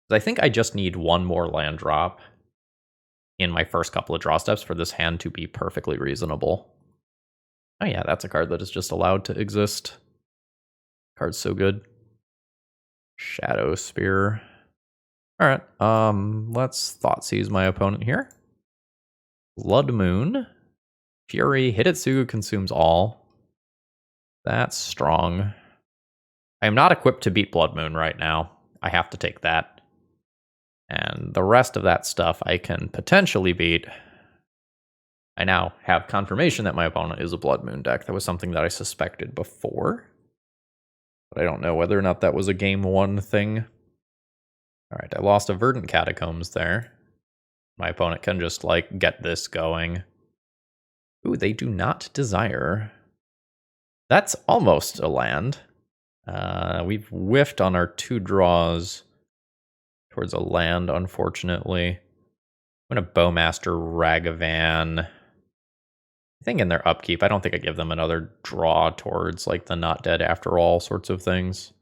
I think I just need one more land drop in my first couple of draw steps for this hand to be perfectly reasonable. Oh yeah, that's a card that is just allowed to exist. Card's so good. Shadow Spear. Alright, let's Thoughtseize my opponent here. Blood Moon. Fury. Hidetsugu consumes all. That's strong. I am not equipped to beat Blood Moon right now. I have to take that. And the rest of that stuff I can potentially beat. I now have confirmation that my opponent is a Blood Moon deck. That was something that I suspected before, but I don't know whether or not that was a game 1 thing. All right, I lost a Verdant Catacombs there. My opponent can just, like, get this going. Ooh, they do not desire. That's almost a land. We've whiffed on our 2 draws towards a land, unfortunately. I'm going to Bowmaster Ragavan. I think in their upkeep, I don't think I give them another draw towards, like, the not dead after all sorts of things.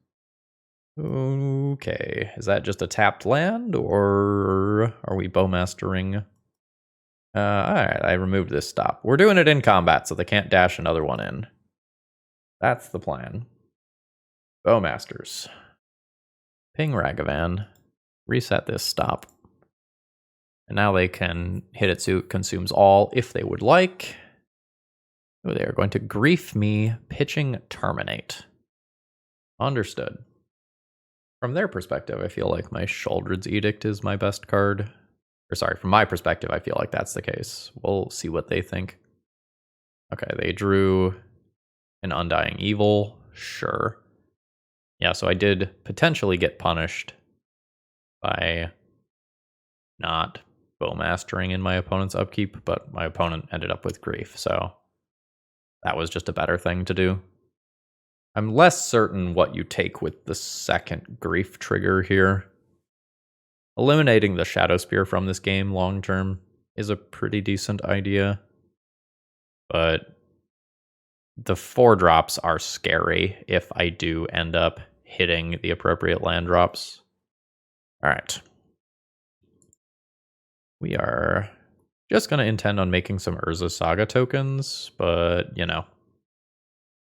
Okay, is that just a tapped land, or are we Bowmastering? Alright, I removed this stop. We're doing it in combat, so they can't dash another one in. That's the plan. Bowmasters. Ping Ragavan. Reset this stop. And now they can hit it so it consumes all if they would like. Oh, they are going to grief me, pitching Terminate. Understood. From their perspective, I feel like my Sheoldred's Edict is my best card. Or sorry, from my perspective, I feel like that's the case. We'll see what they think. Okay, they drew an Undying Evil. Sure. Yeah, so I did potentially get punished by not Bowmastering in my opponent's upkeep, but my opponent ended up with grief, so that was just a better thing to do. I'm less certain what you take with the second grief trigger here. Eliminating the Shadow Spear from this game long term is a pretty decent idea, but the 4-drops are scary if I do end up hitting the appropriate land drops. All right. We are just going to intend on making some Urza Saga tokens, but, you know,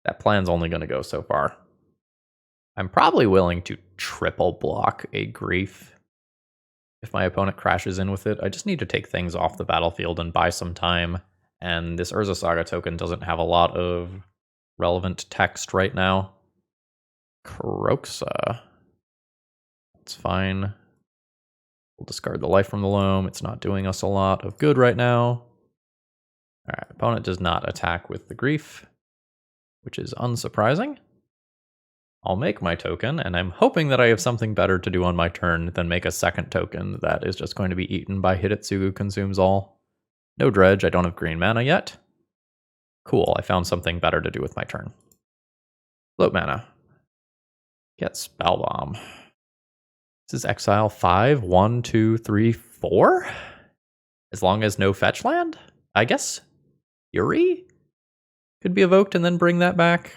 that plan's only going to go so far. I'm probably willing to triple block a grief if my opponent crashes in with it. I just need to take things off the battlefield and buy some time, and this Urza Saga token doesn't have a lot of relevant text right now. Kroxa. That's fine. We'll discard the Life from the Loam. It's not doing us a lot of good right now. Alright, opponent does not attack with the grief, which is unsurprising. I'll make my token, and I'm hoping that I have something better to do on my turn than make a second token that is just going to be eaten by Hidetsugu Who Consumes All. No dredge, I don't have green mana yet. Cool, I found something better to do with my turn. Float mana. Get Spellbomb. This is exile 5, 1, 2, 3, 4? As long as no fetch land? I guess Fury could be evoked and then bring that back.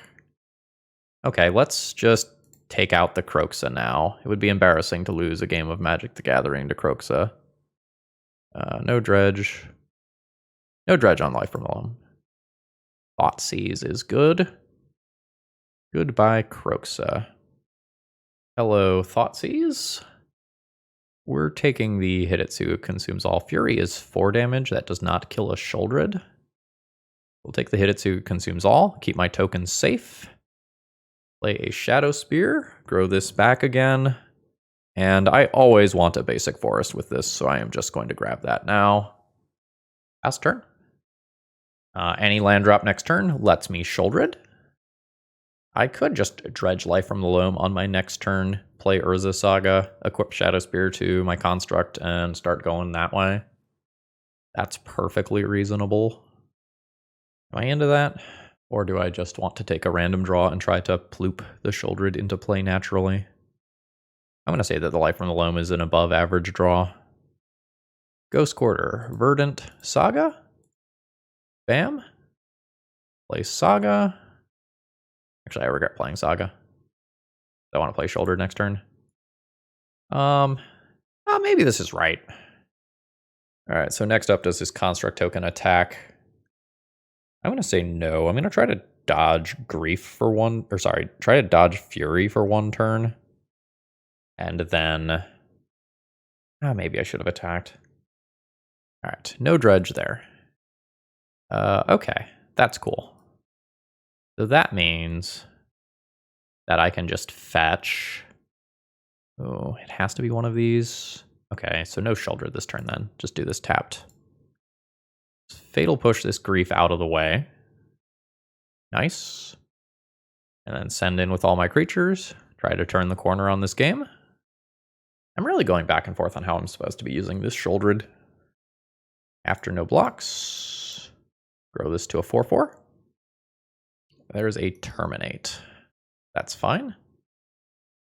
Okay, let's just take out the Kroxa now. It would be embarrassing to lose a game of Magic the Gathering to Kroxa. No dredge. No dredge on Life from the Loam. Thoughtseize is good. Goodbye, Kroxa. Hello, Thoughtseize. We're taking the Hidetsugu Who Consumes All. Fury is 4 damage. That does not kill a Sheoldred. We'll take the Hidetsugu Who Consumes All. Keep my tokens safe. Play a Shadow Spear. Grow this back again. And I always want a basic forest with this, so I am just going to grab that now. Last turn. Any land drop next turn lets me Sheoldred. I could just dredge Life from the Loam on my next turn, play Urza Saga, equip Shadow Spear to my construct, and start going that way. That's perfectly reasonable. Am I into that? Or do I just want to take a random draw and try to ploop the Sheoldred into play naturally? I'm going to say that the Life from the Loam is an above average draw. Ghost Quarter, Verdant Saga? Bam. Play Saga. Actually, I regret playing Saga. I want to play Sheoldred next turn. Maybe this is right. Alright, so next up, does this construct token attack? I'm going to say no. I'm going to try to dodge Grief for one, or sorry, try to dodge Fury for 1 turn. And then, maybe I should have attacked. Alright, no dredge there. Okay, that's cool. So that means that I can just fetch. Oh, it has to be one of these. Okay, so no Sheoldred this turn then. Just do this tapped. Fatal Push this Grief out of the way. Nice. And then send in with all my creatures. Try to turn the corner on this game. I'm really going back and forth on how I'm supposed to be using this Sheoldred. After no blocks. Grow this to a 4/4. There's a Terminate. That's fine.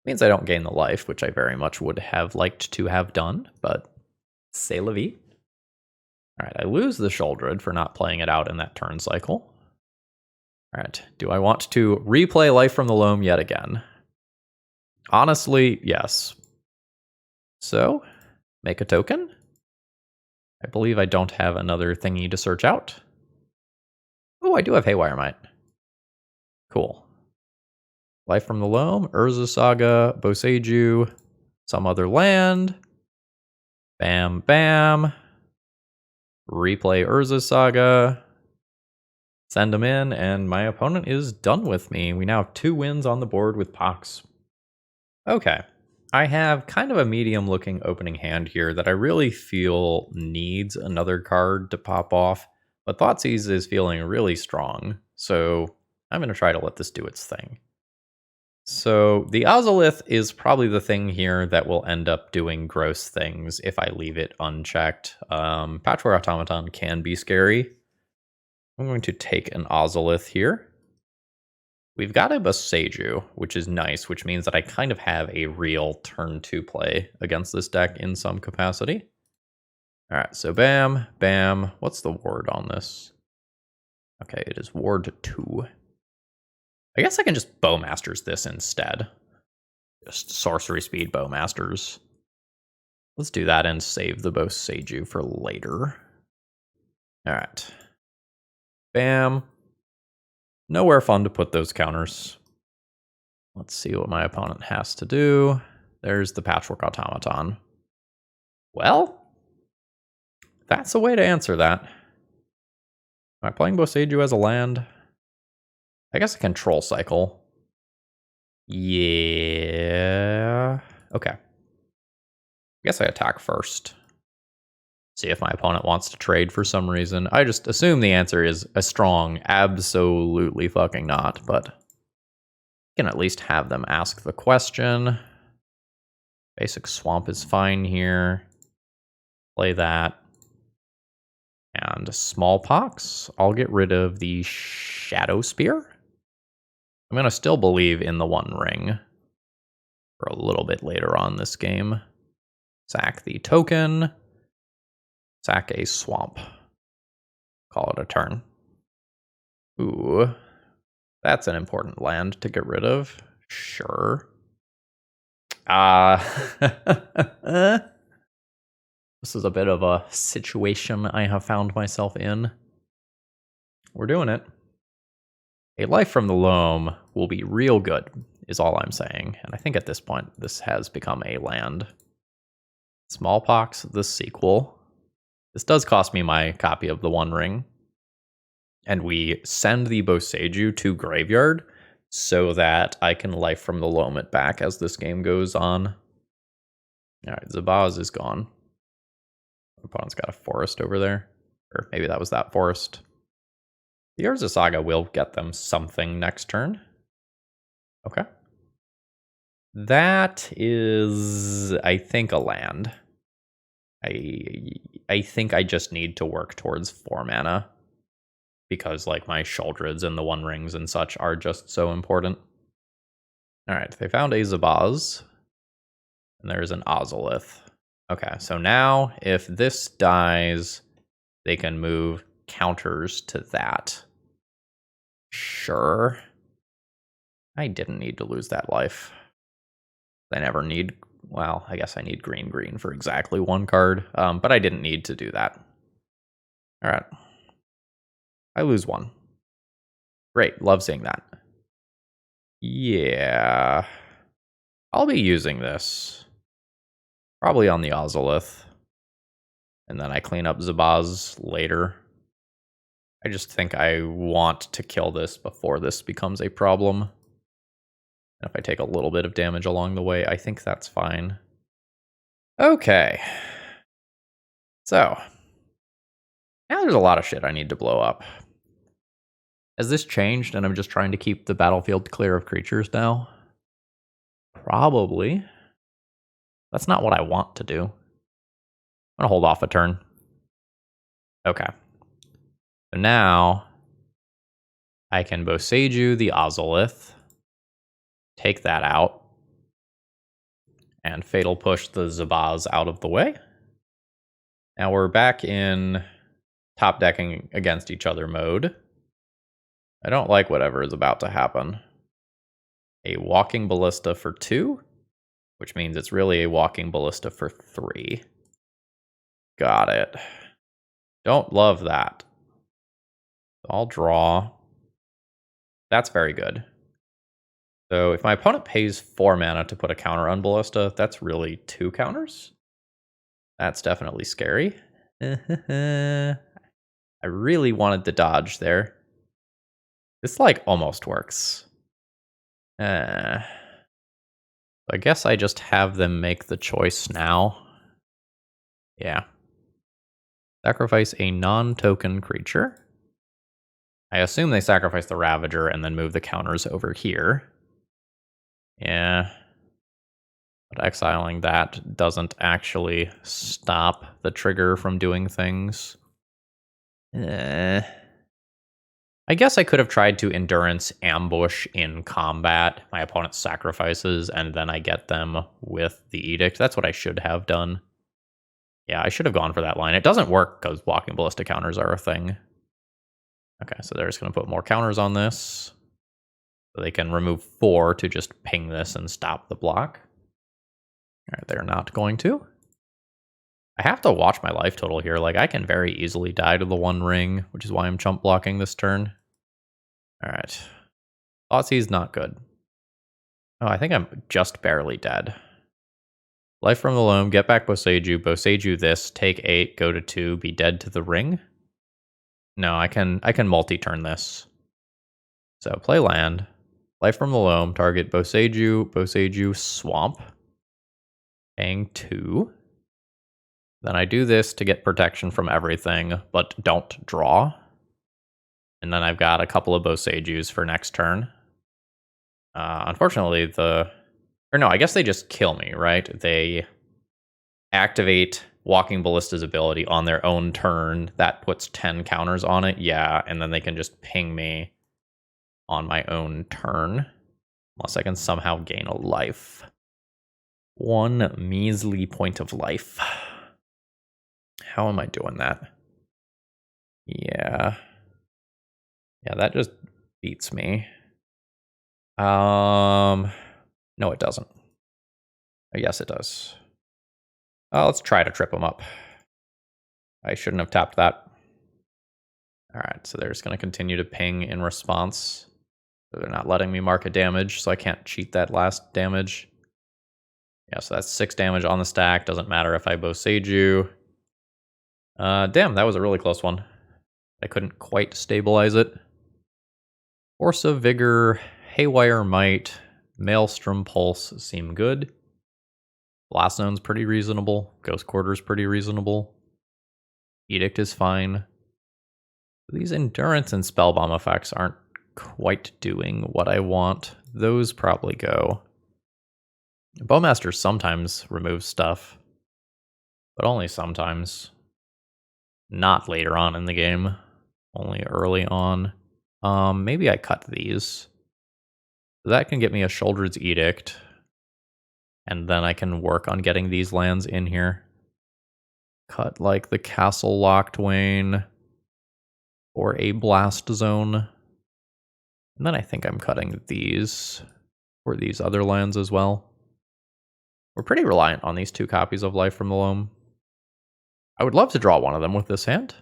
Means I don't gain the life, which I very much would have liked to have done, but c'est la vie. Alright, I lose the Sheoldred for not playing it out in that turn cycle. Alright, do I want to replay Life from the Loam yet again? Honestly, yes. So, make a token. I believe I don't have another thingy to search out. Oh, I do have Haywire Might. Cool. Life from the Loam, Urza Saga, Boseiju, some other land. Bam, bam. Replay Urza Saga. Send them in, and my opponent is done with me. We now have 2 wins on the board with Pox. Okay. I have kind of a medium-looking opening hand here that I really feel needs another card to pop off, but Thoughtseize is feeling really strong, so I'm going to try to let this do its thing. So the Ozolith is probably the thing here that will end up doing gross things if I leave it unchecked. Patchwork Automaton can be scary. I'm going to take an Ozolith here. We've got a Boseiju, which is nice, which means that I kind of have a real turn 2 play against this deck in some capacity. All right, so bam, bam. What's the ward on this? Okay, it is ward 2. I guess I can just Bowmasters this instead. Just sorcery speed Bowmasters. Let's do that and save the Boseiju for later. All right. Bam. Nowhere fun to put those counters. Let's see what my opponent has to do. There's the Patchwork Automaton. Well, that's a way to answer that. Am I playing Boseiju as a land? I guess a control cycle. Yeah. Okay. I guess I attack first. See if my opponent wants to trade for some reason. I just assume the answer is a strong absolutely fucking not, but I can at least have them ask the question. Basic Swamp is fine here. Play that. And Smallpox. I'll get rid of the Shadow Spear. I'm going to still believe in the One Ring for a little bit later on this game. Sack the token. Sack a swamp. Call it a turn. Ooh. That's an important land to get rid of. Sure. This is a bit of a situation I have found myself in. We're doing it. A Life from the Loam will be real good, is all I'm saying. And I think at this point, this has become a land. Smallpox, the sequel. This does cost me my copy of the One Ring. And we send the Boseiju to Graveyard so that I can Life from the Loam it back as this game goes on. Alright, Zabaz is gone. My opponent's got a forest over there. Or maybe that was that forest. The Urza Saga will get them something next turn. Okay. That is, I think, a land. I think I just need to work towards 4 mana. Because, like, my Sheoldreds and the One Rings and such are just so important. Alright, they found a Zabaz. And there's an Ozolith. Okay, so now, if this dies, they can move counters to that. Sure. I didn't need to lose that life. I never need... Well, I guess I need green for exactly 1 card. But I didn't need to do that. Alright. I lose 1. Great, love seeing that. Yeah. I'll be using this. Probably on the Ozolith. And then I clean up Zabaz later. I just think I want to kill this before this becomes a problem. And if I take a little bit of damage along the way, I think that's fine. Okay. So, now there's a lot of shit I need to blow up. Has this changed and I'm just trying to keep the battlefield clear of creatures now? Probably. That's not what I want to do. I'm gonna hold off a turn. Okay. So now I can Boseiju the Ozolith, take that out, and Fatal Push the Zabaz out of the way. Now we're back in top decking against each other mode. I don't like whatever is about to happen. A Walking Ballista for 2, which means it's really a Walking Ballista for 3. Got it. Don't love that. I'll draw. That's very good. So if my opponent pays 4 mana to put a counter on Ballista, that's really 2 counters. That's definitely scary. I really wanted to dodge there. This, like, almost works. I guess I just have them make the choice now. Yeah. Sacrifice a non-token creature. I assume they sacrifice the Ravager and then move the counters over here. Yeah. But exiling that doesn't actually stop the trigger from doing things. I guess I could have tried to Endurance Ambush in combat. My opponent sacrifices, and then I get them with the Edict. That's what I should have done. Yeah, I should have gone for that line. It doesn't work because Walking Ballista counters are a thing. Okay, so they're just going to put more counters on this. So they can remove 4 to just ping this and stop the block. All right, they're not going to. I have to watch my life total here. Like, I can very easily die to the 1 ring, which is why I'm chump blocking this turn. All right. Thoughtseize not good. Oh, I think I'm just barely dead. Life from the Loam, get back Boseiju, Boseiju this, take 8, go to 2, be dead to the ring. No, I can multi-turn this. So play land. Life from the Loam, target Boseiju, Boseiju Swamp. Paying 2. Then I do this to get protection from everything, but don't draw. And then I've got a couple of Boseijus for next turn. Unfortunately, I guess they just kill me, right? They activate Walking Ballista's ability on their own turn. That puts 10 counters on it, yeah, and then they can just ping me on my own turn. Unless I can somehow gain a life. 1 measly point of life. How am I doing that? Yeah. Yeah, that just beats me. No, it doesn't. Yes, it does. Let's try to trip them up. I shouldn't have tapped that. All right, so they're just going to continue to ping in response. So they're not letting me mark a damage, so I can't cheat that last damage. Yeah, so that's 6 damage on the stack. Doesn't matter if I Boseiju. Damn, that was a really close one. I couldn't quite stabilize it. Force of Vigor, Haywire Might, Maelstrom Pulse seem good. Blast Zone's pretty reasonable. Ghost Quarter's pretty reasonable. Edict is fine. These Endurance and Spellbomb effects aren't quite doing what I want. Those probably go. Bowmaster sometimes removes stuff, but only sometimes. Not later on in the game. Only early on. Maybe I cut these. So that can get me a Sheoldred's Edict. And then I can work on getting these lands in here. Cut like the Castle Locktwain. Or a Blast Zone. And then I think I'm cutting these. Or these other lands as well. We're pretty reliant on these 2 copies of Life from the Loam. I would love to draw one of them with this hand.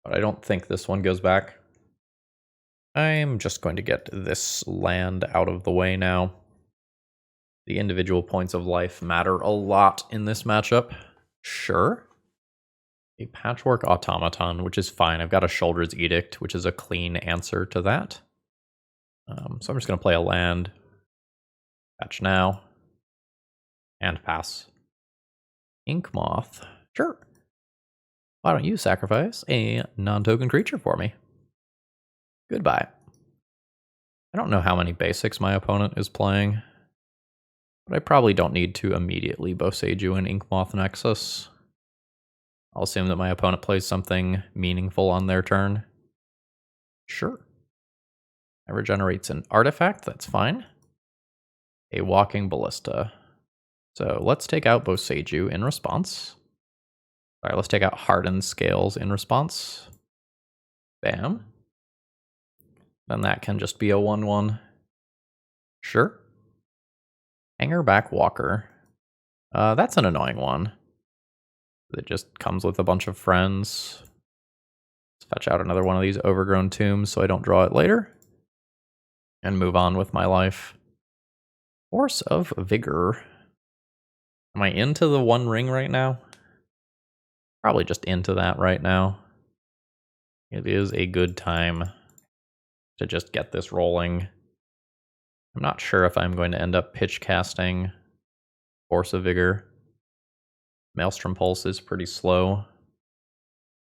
But I don't think this one goes back. I'm just going to get this land out of the way now. The individual points of life matter a lot in this matchup. Sure. A Patchwork Automaton, which is fine. I've got a Sheoldred's Edict, which is a clean answer to that. So I'm just going to play a land. Patch now. And pass. Ink Moth. Sure. Why don't you sacrifice a non-token creature for me? Goodbye. I don't know how many basics my opponent is playing, but I probably don't need to immediately Boseiju an Inkmoth Nexus. I'll assume that my opponent plays something meaningful on their turn. Sure. It regenerates an artifact, that's fine. A walking ballista. So let's take out Boseiju in response. Alright, let's take out Hardened Scales in response. Bam. Then that can just be a 1/1. Sure. Hangerback Walker. That's an annoying one. It just comes with a bunch of friends. Let's fetch out another one of these Overgrown Tombs so I don't draw it later. And move on with my life. Force of Vigor. Am I into the One Ring right now? Probably just into that right now. It is a good time to just get this rolling. I'm not sure if I'm going to end up pitch casting Force of Vigor. Maelstrom Pulse is pretty slow.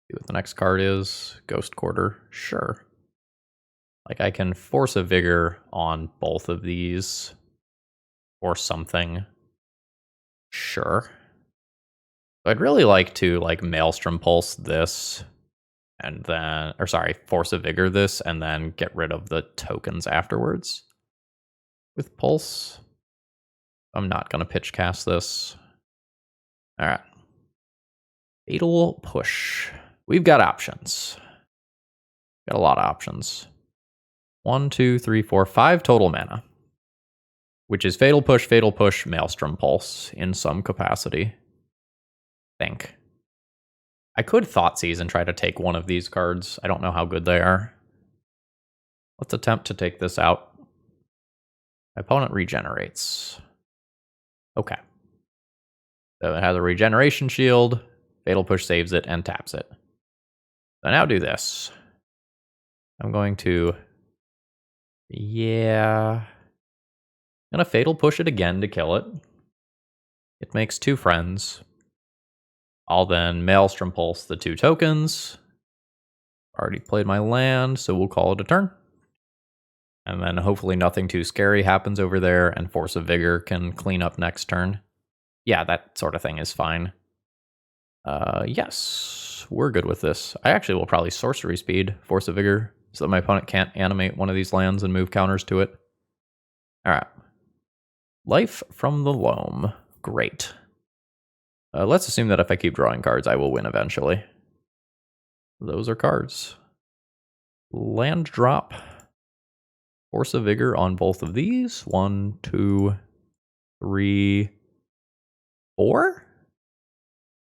See what the next card is. Ghost Quarter. Sure. Like, I can Force of Vigor on both of these. Or something. Sure. I'd really like to, like, Maelstrom Pulse this. And then, or sorry, Force of Vigor this, and then get rid of the tokens afterwards. With Pulse. I'm not going to pitch cast this. Alright. Fatal Push. We've got options. Got a lot of options. 1, 2, 3, 4, 5 total mana. Which is Fatal Push, Maelstrom Pulse in some capacity. Think. I could Thoughtseize and try to take one of these cards. I don't know how good they are. Let's attempt to take this out. My opponent regenerates. Okay. So it has a regeneration shield. Fatal Push saves it and taps it. So now do this. I'm going to... Yeah... I'm gonna Fatal Push it again to kill it. It makes 2 friends. I'll then Maelstrom Pulse the 2 tokens. Already played my land, so we'll call it a turn. And then hopefully nothing too scary happens over there, and Force of Vigor can clean up next turn. Yeah, that sort of thing is fine. Yes, we're good with this. I actually will probably Sorcery Speed Force of Vigor, so that my opponent can't animate one of these lands and move counters to it. Alright. Life from the Loam. Great. Let's assume that if I keep drawing cards, I will win eventually. Those are cards. Land drop. Force of Vigor on both of these. 1, 2, 3, 4?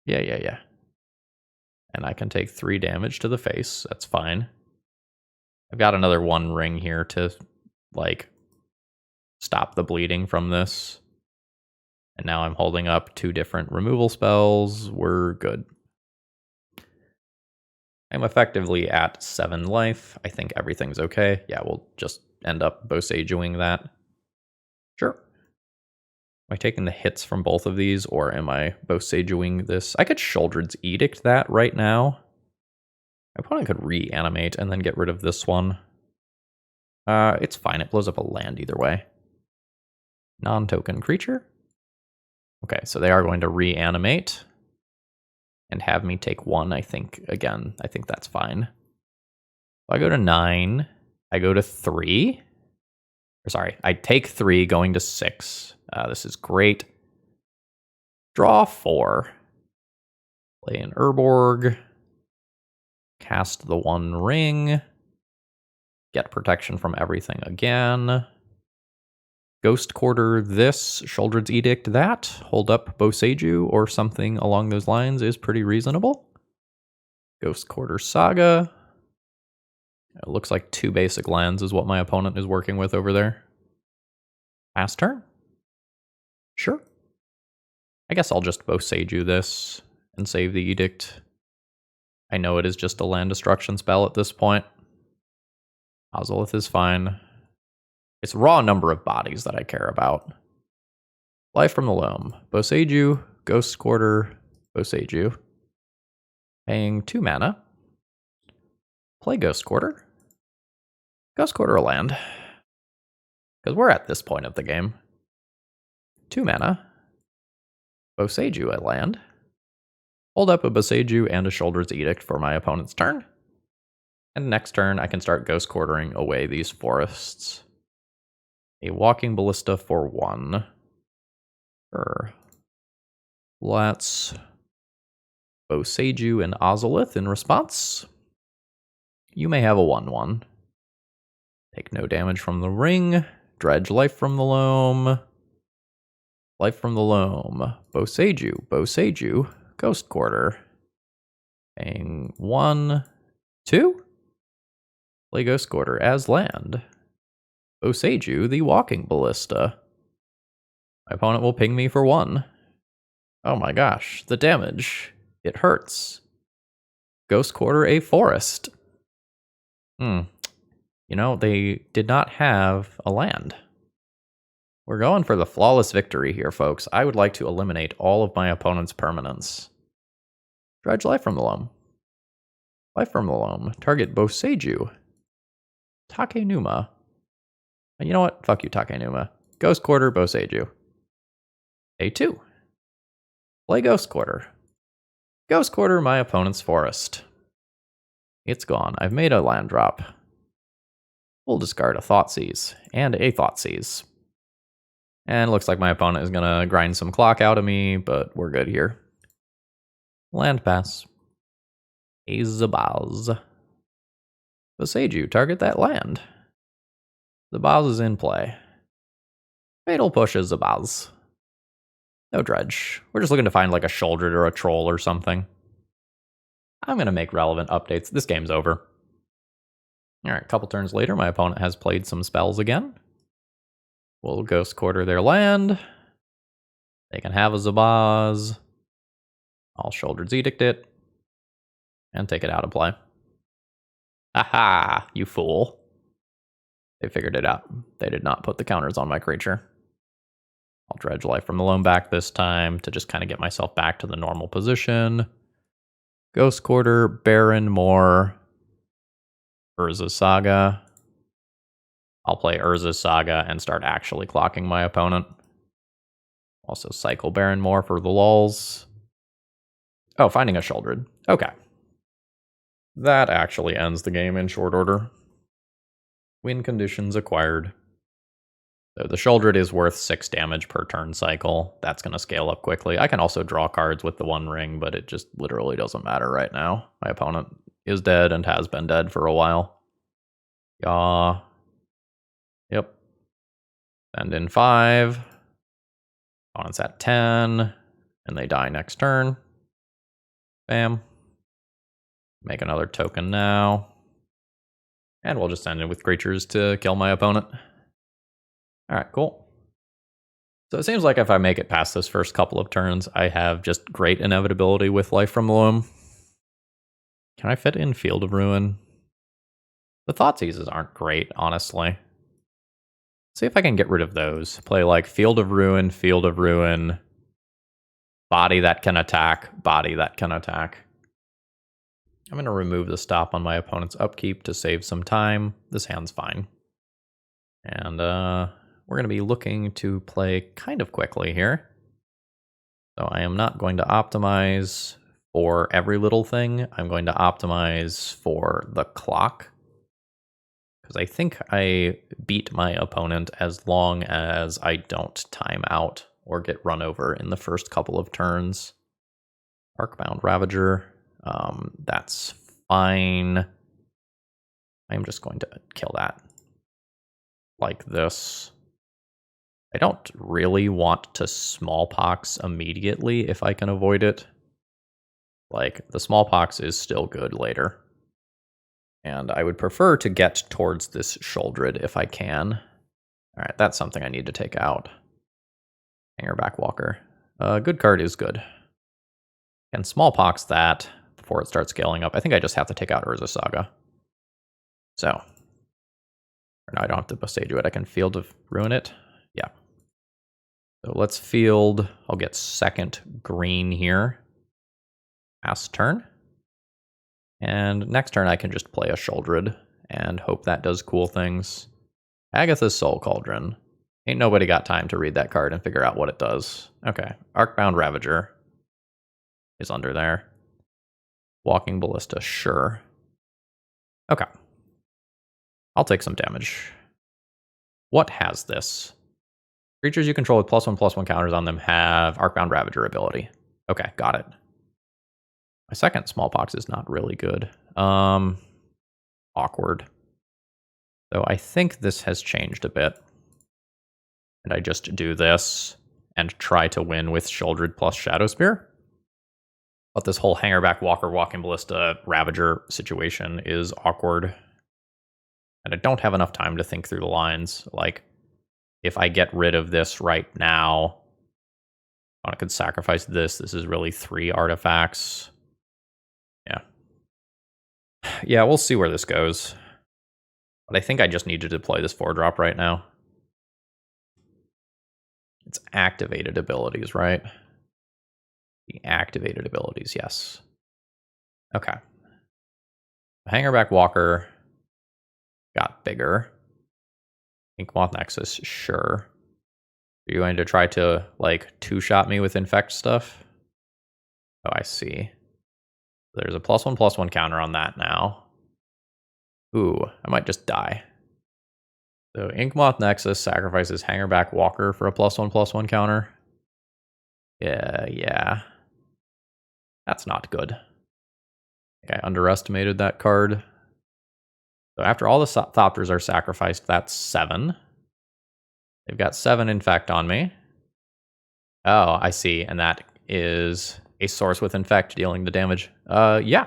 Yeah. And I can take 3 damage to the face. That's fine. I've got another 1 ring here to, like, stop the bleeding from this. And now I'm holding up 2 different removal spells. We're good. I'm effectively at 7 life. I think everything's okay. Yeah, we'll just end up Boseijuing that. Sure. Am I taking the hits from both of these, or am I Boseijuing this? I could Sheoldred's Edict that right now. My opponent could reanimate and then get rid of this one. It's fine. It blows up a land either way. Non-token creature. Okay, so they are going to reanimate and have me take 1, I think. Again, I think that's fine. So I go to 9. I go to 3. Or sorry, I take 3 going to 6. This is great. Draw 4. Play an Urborg. Cast the 1 ring. Get protection from everything again. Ghost Quarter this, Sheoldred's Edict that, hold up Boseiju or something along those lines is pretty reasonable. Ghost Quarter Saga. It looks like 2 basic lands is what my opponent is working with over there. Pass turn? Sure. I guess I'll just Boseiju this and save the Edict. I know it is just a land destruction spell at this point. Ozolith is fine. It's raw number of bodies that I care about. Life from the Loam. Boseiju, Ghost Quarter, Boseiju. Paying 2 mana. Play Ghost Quarter. Ghost Quarter a land. Because we're at this point of the game. 2 mana. Boseiju a land. Hold up a Boseiju and a Sheoldred's Edict for my opponent's turn. And next turn, I can start Ghost Quartering away these forests. A Walking Ballista for 1. Sure. Let's Boseiju and Ozolith in response. You may have a 1/1. Take no damage from the ring. Dredge life from the loam. Life from the loam. Boseiju. Ghost Quarter. Paying 1, 2. Play Ghost Quarter as land. Boseiju, the Walking Ballista. My opponent will ping me for 1. Oh my gosh, the damage. It hurts. Ghost Quarter a forest. You know, they did not have a land. We're going for the flawless victory here, folks. I would like to eliminate all of my opponent's permanents. Dredge life from the loam. Life from the loam. Target Boseiju. Takenuma. And you know what? Fuck you, Takenuma. Ghost Quarter, Boseiju. A2. Play Ghost Quarter. Ghost Quarter my opponent's forest. It's gone. I've made a land drop. We'll discard a Thoughtseize and a Thoughtseize. And it looks like my opponent is going to grind some clock out of me, but we're good here. Land pass. A Zabaz. Boseiju, target that land. Zabaz is in play. Fatal Push is Zabaz. No dredge. We're just looking to find like a Sheoldred or a troll or something. I'm going to make relevant updates. This game's over. Alright, a couple turns later, my opponent has played some spells again. We'll Ghost Quarter their land. They can have a Zabaz. I'll Sheoldred's Edict it. And take it out of play. Haha, you fool. They figured it out. They did not put the counters on my creature. I'll Dredge life from the loam back this time to just kind of get myself back to the normal position. Ghost Quarter, Baron more. Urza Saga. I'll play Urza Saga and start actually clocking my opponent. Also cycle Baron more for the lulz. Oh, finding a Sheoldred. Okay. That actually ends the game in short order. Win conditions acquired. So the Sheoldred is worth 6 damage per turn cycle. That's going to scale up quickly. I can also draw cards with the 1 ring, but it just literally doesn't matter right now. My opponent is dead and has been dead for a while. Yaw. Yep. Send in 5. Opponent's at 10. And they die next turn. Bam. Make another token now. And we'll just send in with creatures to kill my opponent. Alright, cool. So it seems like if I make it past this first couple of turns, I have just great inevitability with life from the loam. Can I fit in Field of Ruin? The Thoughtseizes aren't great, honestly. See if I can get rid of those. Play like Field of Ruin, body that can attack, body that can attack. I'm going to remove the stop on my opponent's upkeep to save some time. This hand's fine. And we're going to be looking to play kind of quickly here. So I am not going to optimize for every little thing. I'm going to optimize for the clock. Because I think I beat my opponent as long as I don't time out or get run over in the first couple of turns. Arcbound Ravager. That's fine. I'm just going to kill that. Like this. I don't really want to Smallpox immediately if I can avoid it. Like, the Smallpox is still good later. And I would prefer to get towards this Sheoldred if I can. Alright, that's something I need to take out. Hangerback Walker. Good card is good. And Smallpox that before it starts scaling up. I think I just have to take out Urza Saga. So. Or no, I don't have to Boseiju it. I can Field of Ruin it. Yeah. So let's field. I'll get second green here. Pass turn. And next turn I can just play a Sheoldred and hope that does cool things. Agatha's Soul Cauldron. Ain't nobody got time to read that card and figure out what it does. Okay, Arcbound Ravager is under there. Walking Ballista, sure. Okay. I'll take some damage. What has this? Creatures you control with +1/+1 counters on them have Arcbound Ravager ability. Okay, got it. My second Smallpox is not really good. Awkward. So I think this has changed a bit. And I just do this and try to win with Sheoldred plus Shadow Spear. But this whole Hangerback Walker Walking Ballista Ravager situation is awkward. And I don't have enough time to think through the lines. Like, if I get rid of this right now, I could sacrifice this. This is really 3 artifacts. Yeah. Yeah, we'll see where this goes. But I think I just needed to play this 4-drop right now. It's activated abilities, right? The activated abilities, yes. Okay. Hangerback Walker got bigger. Inkmoth Nexus, sure. Are you going to try to, like, 2-shot me with Infect stuff? Oh, I see. There's a +1/+1 counter on that now. Ooh, I might just die. So Inkmoth Nexus sacrifices Hangerback Walker for a +1/+1 counter. Yeah. That's not good. I think I underestimated that card. So after all the Thopters are sacrificed, that's 7. They've got 7 Infect on me. Oh, I see. And that is a source with Infect dealing the damage. Yeah.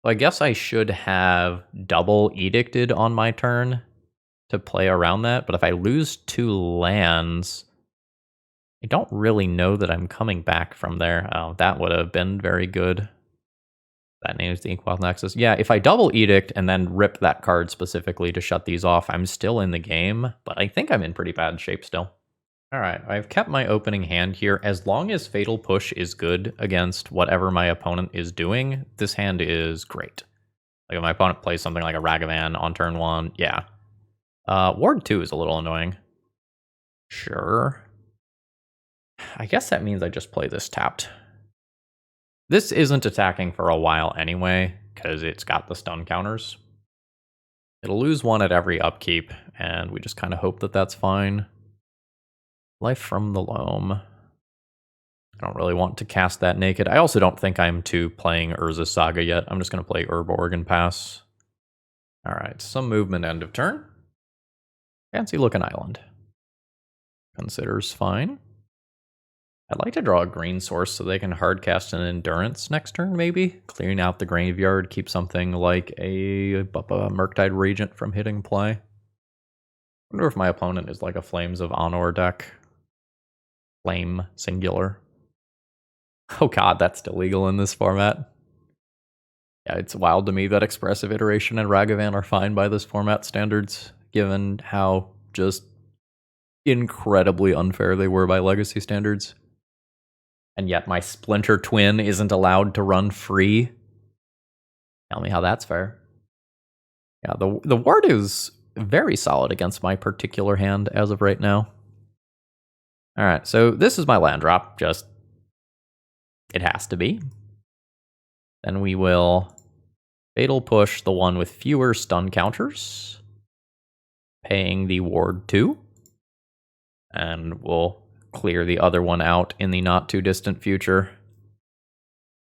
Well, I guess I should have double Edicted on my turn to play around that. But if I lose 2 lands, I don't really know that I'm coming back from there. Oh, that would have been very good. That names the Inkmoth Nexus. Yeah, if I double Edict and then rip that card specifically to shut these off, I'm still in the game, but I think I'm in pretty bad shape still. All right, I've kept my opening hand here. As long as Fatal Push is good against whatever my opponent is doing, this hand is great. Like if my opponent plays something like a Ragavan on turn 1, yeah. Ward 2 is a little annoying. Sure. I guess that means I just play this tapped. This isn't attacking for a while anyway, because it's got the stun counters. It'll lose 1 at every upkeep, and we just kind of hope that that's fine. Life from the Loam. I don't really want to cast that naked. I also don't think I'm to playing Urza Saga yet. I'm just going to play Urborg and pass. Alright, some movement end of turn. Fancy looking island. Considers fine. I'd like to draw a green source so they can hardcast an Endurance next turn, maybe? Clearing out the graveyard, keep something like a Murktide Regent from hitting play. I wonder if my opponent is like a Flames of Honor deck. Flame, singular. Oh god, that's still legal in this format. Yeah, it's wild to me that Expressive Iteration and Ragavan are fine by this format standards, given how just incredibly unfair they were by Legacy standards. And yet my Splinter Twin isn't allowed to run free. Tell me how that's fair. Yeah, the ward is very solid against my particular hand as of right now. Alright, so this is my land drop. Just, it has to be. Then we will Fatal Push the one with fewer stun counters, paying the ward 2. And we'll clear the other one out in the not too distant future.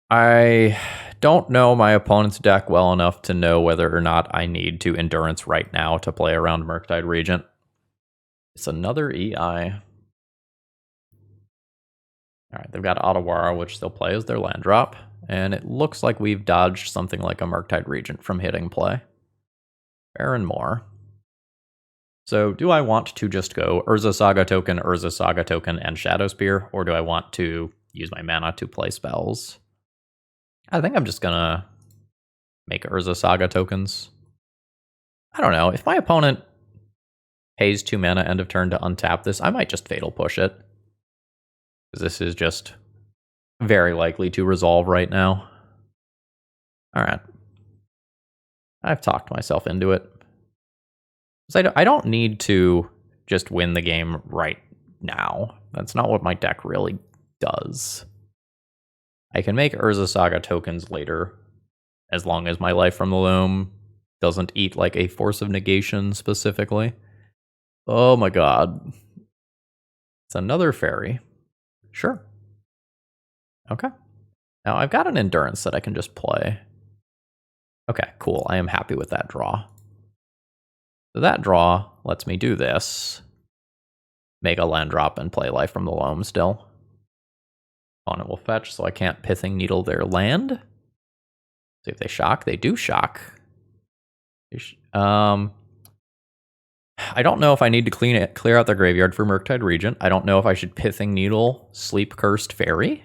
I don't know my opponent's deck well enough to know whether or not I need to Endurance right now to play around Murktide Regent. It's another EI. Alright, they've got Otawara, which they'll play as their land drop. And it looks like we've dodged something like a Murktide Regent from hitting play. Baron more. So do I want to just go Urza Saga token, and Shadow Spear, or do I want to use my mana to play spells? I think I'm just gonna make Urza Saga tokens. I don't know, if my opponent pays 2 mana end of turn to untap this, I might just Fatal Push it. Because this is just very likely to resolve right now. Alright. I've talked myself into it. I don't need to just win the game right now. That's not what my deck really does. I can make Urza Saga tokens later, as long as my life from the loam doesn't eat like a force of negation specifically. Oh my god. It's another fairy. Sure. Okay. Now I've got an endurance that I can just play. Okay, cool. I am happy with that draw. So that draw lets me do this. Make a land drop and play Life from the Loam still. Opponent will fetch, so I can't Pithing Needle their land. See if they shock. They do shock. I don't know if I need to clear out the graveyard for Murktide Regent. I don't know if I should Pithing Needle Sleep Cursed Fairy.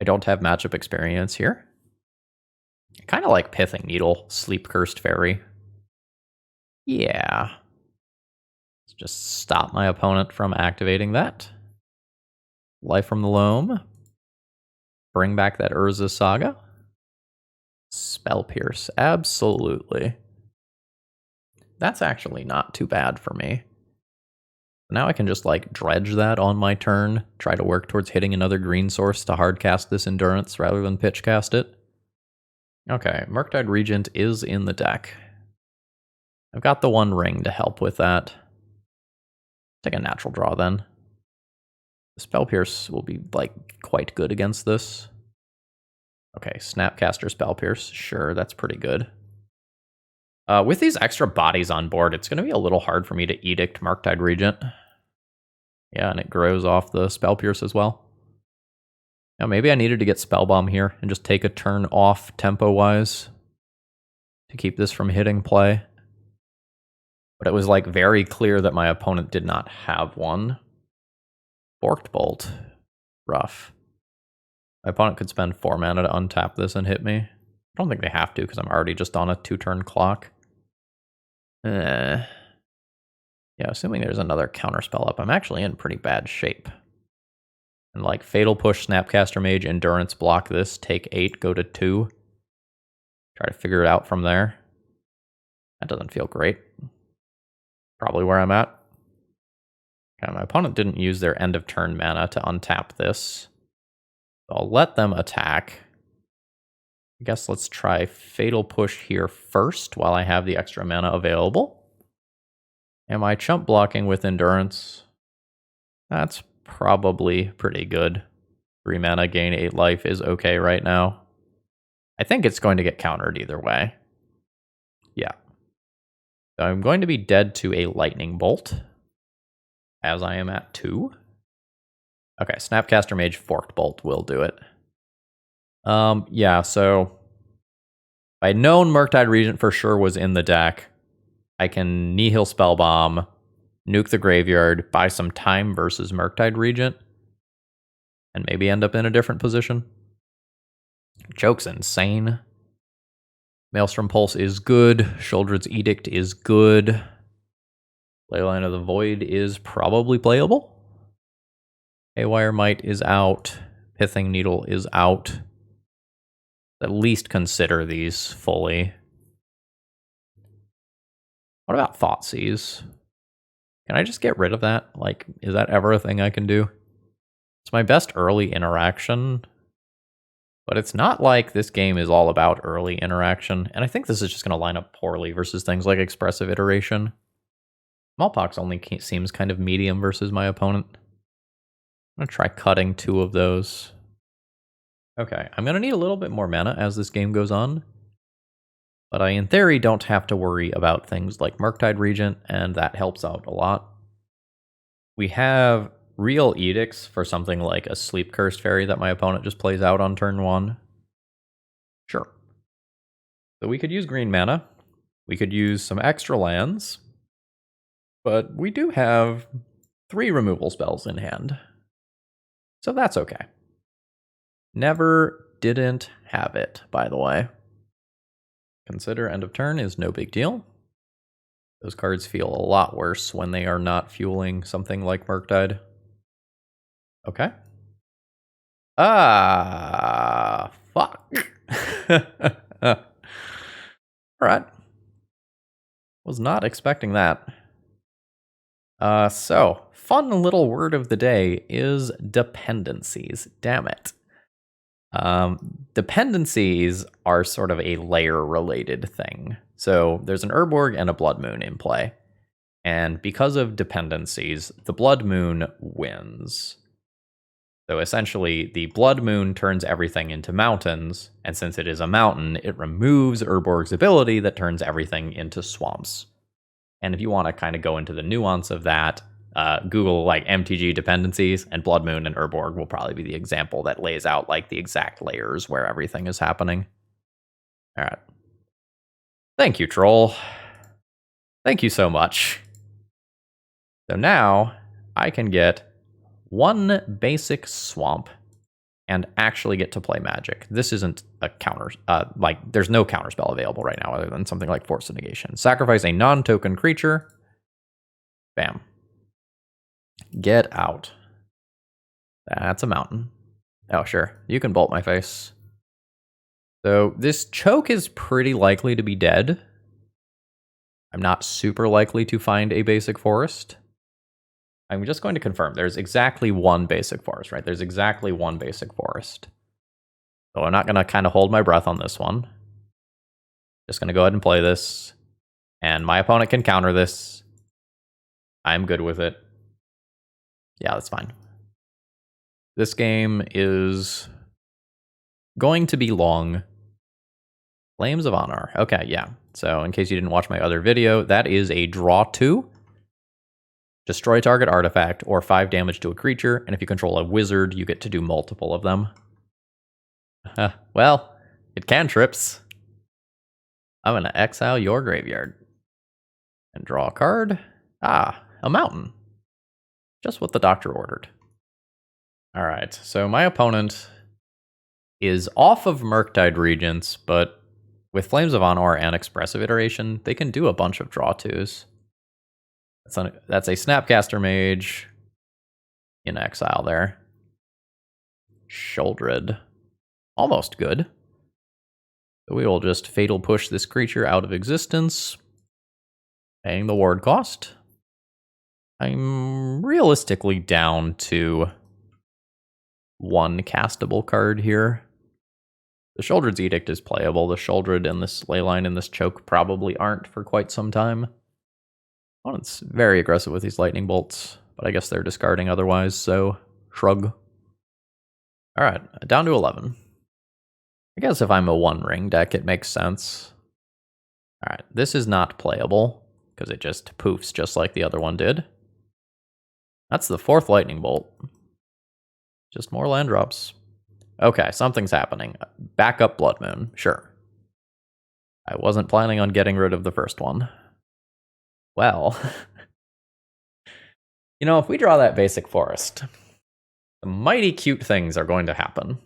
I don't have matchup experience here. I kind of like Pithing Needle Sleep Cursed Fairy. Yeah. Let's just stop my opponent from activating that. Life from the Loam. Bring back that Urza Saga. Spell Pierce. Absolutely. That's actually not too bad for me. Now I can just like dredge that on my turn, try to work towards hitting another green source to hardcast this Endurance rather than pitch cast it. Okay, Murktide Regent is in the deck. I've got the one ring to help with that. Take a natural draw then. The Spell Pierce will be like quite good against this. Okay, Snapcaster Spell Pierce. Sure, that's pretty good. With these extra bodies on board, it's going to be a little hard for me to Edict Murktide Regent. Yeah, and it grows off the Spell Pierce as well. Now, maybe I needed to get Spellbomb here and just take a turn off tempo-wise to keep this from hitting play. But it was like very clear that my opponent did not have one. Forked Bolt. Rough. My opponent could spend 4 mana to untap this and hit me. I don't think they have to because I'm already just on a 2-turn clock. Yeah, assuming there's another counterspell up, I'm actually in pretty bad shape. And like Fatal Push, Snapcaster Mage, Endurance, block this, take 8, go to 2. Try to figure it out from there. That doesn't feel great. Probably where I'm at. Okay, my opponent didn't use their end of turn mana to untap this. So I'll let them attack. I guess let's try Fatal Push here first while I have the extra mana available. Am I chump blocking with Endurance? That's probably pretty good. 3 mana, gain 8 life is okay right now. I think it's going to get countered either way. Yeah. So I'm going to be dead to a Lightning Bolt, as I am at 2. Okay, Snapcaster Mage, Forked Bolt will do it. Yeah, so if I'd known Murktide Regent for sure was in the deck, I can Nihil Spellbomb, nuke the graveyard, buy some time versus Murktide Regent, and maybe end up in a different position. Joke's insane. Maelstrom Pulse is good. Sheoldred's Edict is good. Leyline of the Void is probably playable. Haywire Might is out. Pithing Needle is out. At least consider these fully. What about Thoughtseize? Can I just get rid of that? Like, is that ever a thing I can do? It's my best early interaction, but it's not like this game is all about early interaction, and I think this is just going to line up poorly versus things like Expressive Iteration. Smallpox only seems kind of medium versus my opponent. I'm going to try cutting 2 of those. Okay, I'm going to need a little bit more mana as this game goes on, but I, in theory, don't have to worry about things like Murktide Regent, and that helps out a lot. We have real edicts for something like a Sleep Cursed Fairy that my opponent just plays out on turn 1. Sure. So we could use green mana. We could use some extra lands, but we do have 3 removal spells in hand. So that's okay. Never didn't have it, by the way. Consider end of turn is no big deal. Those cards feel a lot worse when they are not fueling something like Murktide. Okay. Ah, fuck. All right. Was not expecting that. So, fun little word of the day is dependencies. Damn it. Dependencies are sort of a layer-related thing. So, there's an Urborg and a Blood Moon in play. And because of dependencies, the Blood Moon wins. So essentially, the Blood Moon turns everything into mountains, and since it is a mountain, it removes Urborg's ability that turns everything into swamps. And if you want to kind of go into the nuance of that, Google like MTG dependencies, and Blood Moon and Urborg will probably be the example that lays out like the exact layers where everything is happening. All right. Thank you, troll. Thank you so much. So now I can get one basic swamp and actually get to play Magic. This isn't a counter, there's no counterspell available right now other than something like Force of Negation. Sacrifice a non-token creature. Bam. Get out. That's a mountain. Oh, sure. You can bolt my face. So this choke is pretty likely to be dead. I'm not super likely to find a basic forest. I'm just going to confirm there's exactly one basic forest, right? There's exactly one basic forest. So I'm not going to kind of hold my breath on this one. Just going to go ahead and play this. And my opponent can counter this. I'm good with it. Yeah, that's fine. This game is going to be long. Flames of Honor. Okay, yeah. So in case you didn't watch my other video, that is a draw 2. Destroy target artifact, or 5 damage to a creature, and if you control a wizard, you get to do multiple of them. Well, it cantrips. I'm going to exile your graveyard. And draw a card. Ah, a mountain. Just what the doctor ordered. Alright, so my opponent is off of Murktide Regents, but with Flames of Honor and Expressive Iteration, they can do a bunch of draw 2s. That's a Snapcaster Mage in exile there. Sheoldred. Almost good. So we will just Fatal Push this creature out of existence, paying the ward cost. I'm realistically down to one castable card here. The Sheoldred's Edict is playable. The Sheoldred and this Leyline and this Choke probably aren't for quite some time. Opponent's very aggressive with these lightning bolts, but I guess they're discarding otherwise, so shrug. Alright, down to 11. I guess if I'm a one-ring deck, it makes sense. Alright, this is not playable, because it just poofs just like the other one did. That's the 4th lightning bolt. Just more land drops. Okay, something's happening. Backup Blood Moon, sure. I wasn't planning on getting rid of the first one. Well, you know, if we draw that basic forest, the mighty cute things are going to happen.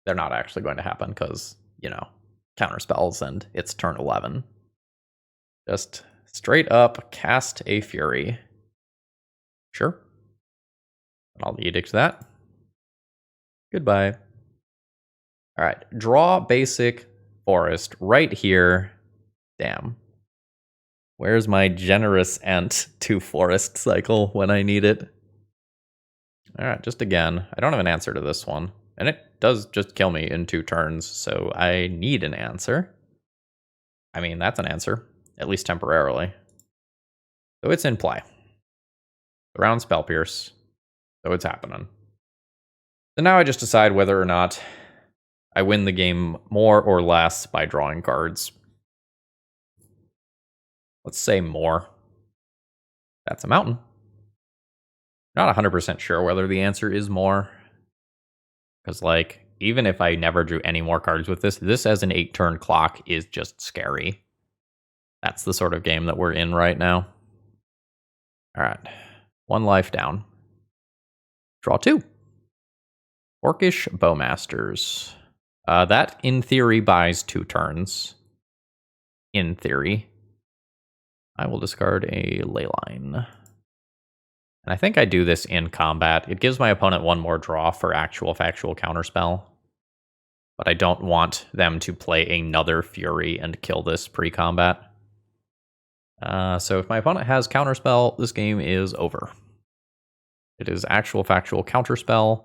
They're not actually going to happen because, you know, counter spells and it's turn 11. Just straight up cast a Fury. Sure. I'll edict that. Goodbye. All right, draw basic forest right here. Damn. Where's my generous Ent 2 forest cycle when I need it? All right, just again. I don't have an answer to this one. And it does just kill me in 2 turns, so I need an answer. I mean, that's an answer, at least temporarily. So it's in play. Around Spell Pierce. So it's happening. So now I just decide whether or not I win the game more or less by drawing cards. Let's say more. That's a mountain. Not 100% sure whether the answer is more. Because, like, even if I never drew any more cards with this as an 8-turn clock is just scary. That's the sort of game that we're in right now. Alright. 1 life down. Draw 2. Orcish Bowmasters. That, in theory, buys 2 turns. In theory. I will discard a Leyline. And I think I do this in combat. It gives my opponent 1 more draw for actual factual counterspell. but I don't want them to play another Fury and kill this pre-combat. So if my opponent has Counterspell, this game is over. It is actual factual Counterspell.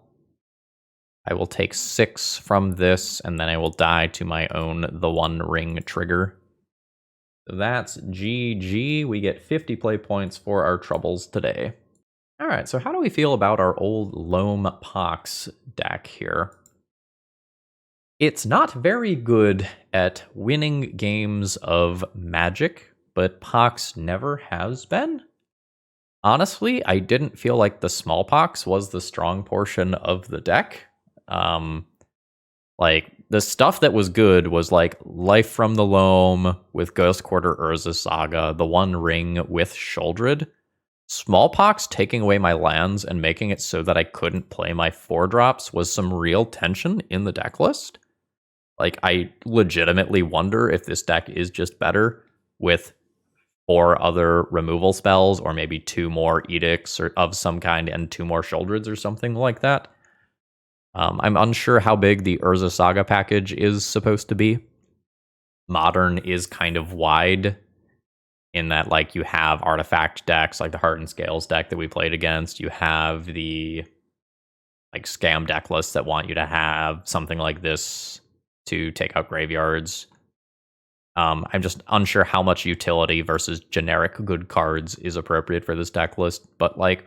I will take 6 from this, and then I will die to my own the One Ring trigger. So that's GG. We get 50 play points for our troubles today. All right, so how do we feel about our old Loam Pox deck here? It's not very good at winning games of Magic, but Pox never has been. Honestly, I didn't feel like the Smallpox was the strong portion of the deck. Like, the stuff that was good was like Life from the Loam with Ghost Quarter Urza Saga, the One Ring with Sheoldred. Smallpox taking away my lands and making it so that I couldn't play my 4-drops was some real tension in the deck list. Like, I legitimately wonder if this deck is just better with 4 other removal spells, or maybe 2 more Edicts or of some kind and 2 more Sheoldreds or something like that. I'm unsure how big the Urza Saga package is supposed to be. Modern is kind of wide in that, like, you have artifact decks like the Heart and Scales deck that we played against. You have the like scam deck lists that want you to have something like this to take out graveyards. I'm just unsure how much utility versus generic good cards is appropriate for this deck list, but like,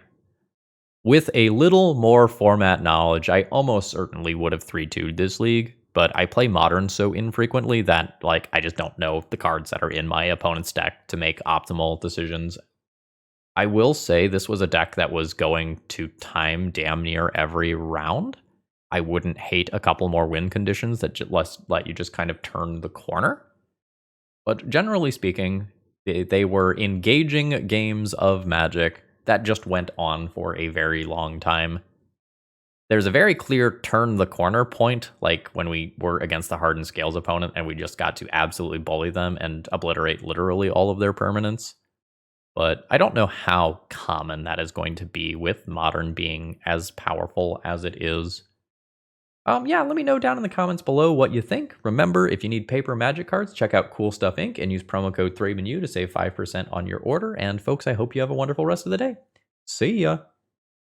with a little more format knowledge, I almost certainly would have 3-2'd this league, but I play Modern so infrequently that, like, I just don't know the cards that are in my opponent's deck to make optimal decisions. I will say this was a deck that was going to time damn near every round. I wouldn't hate a couple more win conditions that let you just kind of turn the corner. But generally speaking, they were engaging games of Magic that just went on for a very long time. There's a very clear turn the corner point, like when we were against the Heart and Scales opponent and we just got to absolutely bully them and obliterate literally all of their permanents. But I don't know how common that is going to be with Modern being as powerful as it is. Yeah, let me know down in the comments below what you think. Remember, if you need paper Magic cards, check out Cool Stuff Inc. and use promo code ThrabenU to save 5% on your order. And folks, I hope you have a wonderful rest of the day. See ya!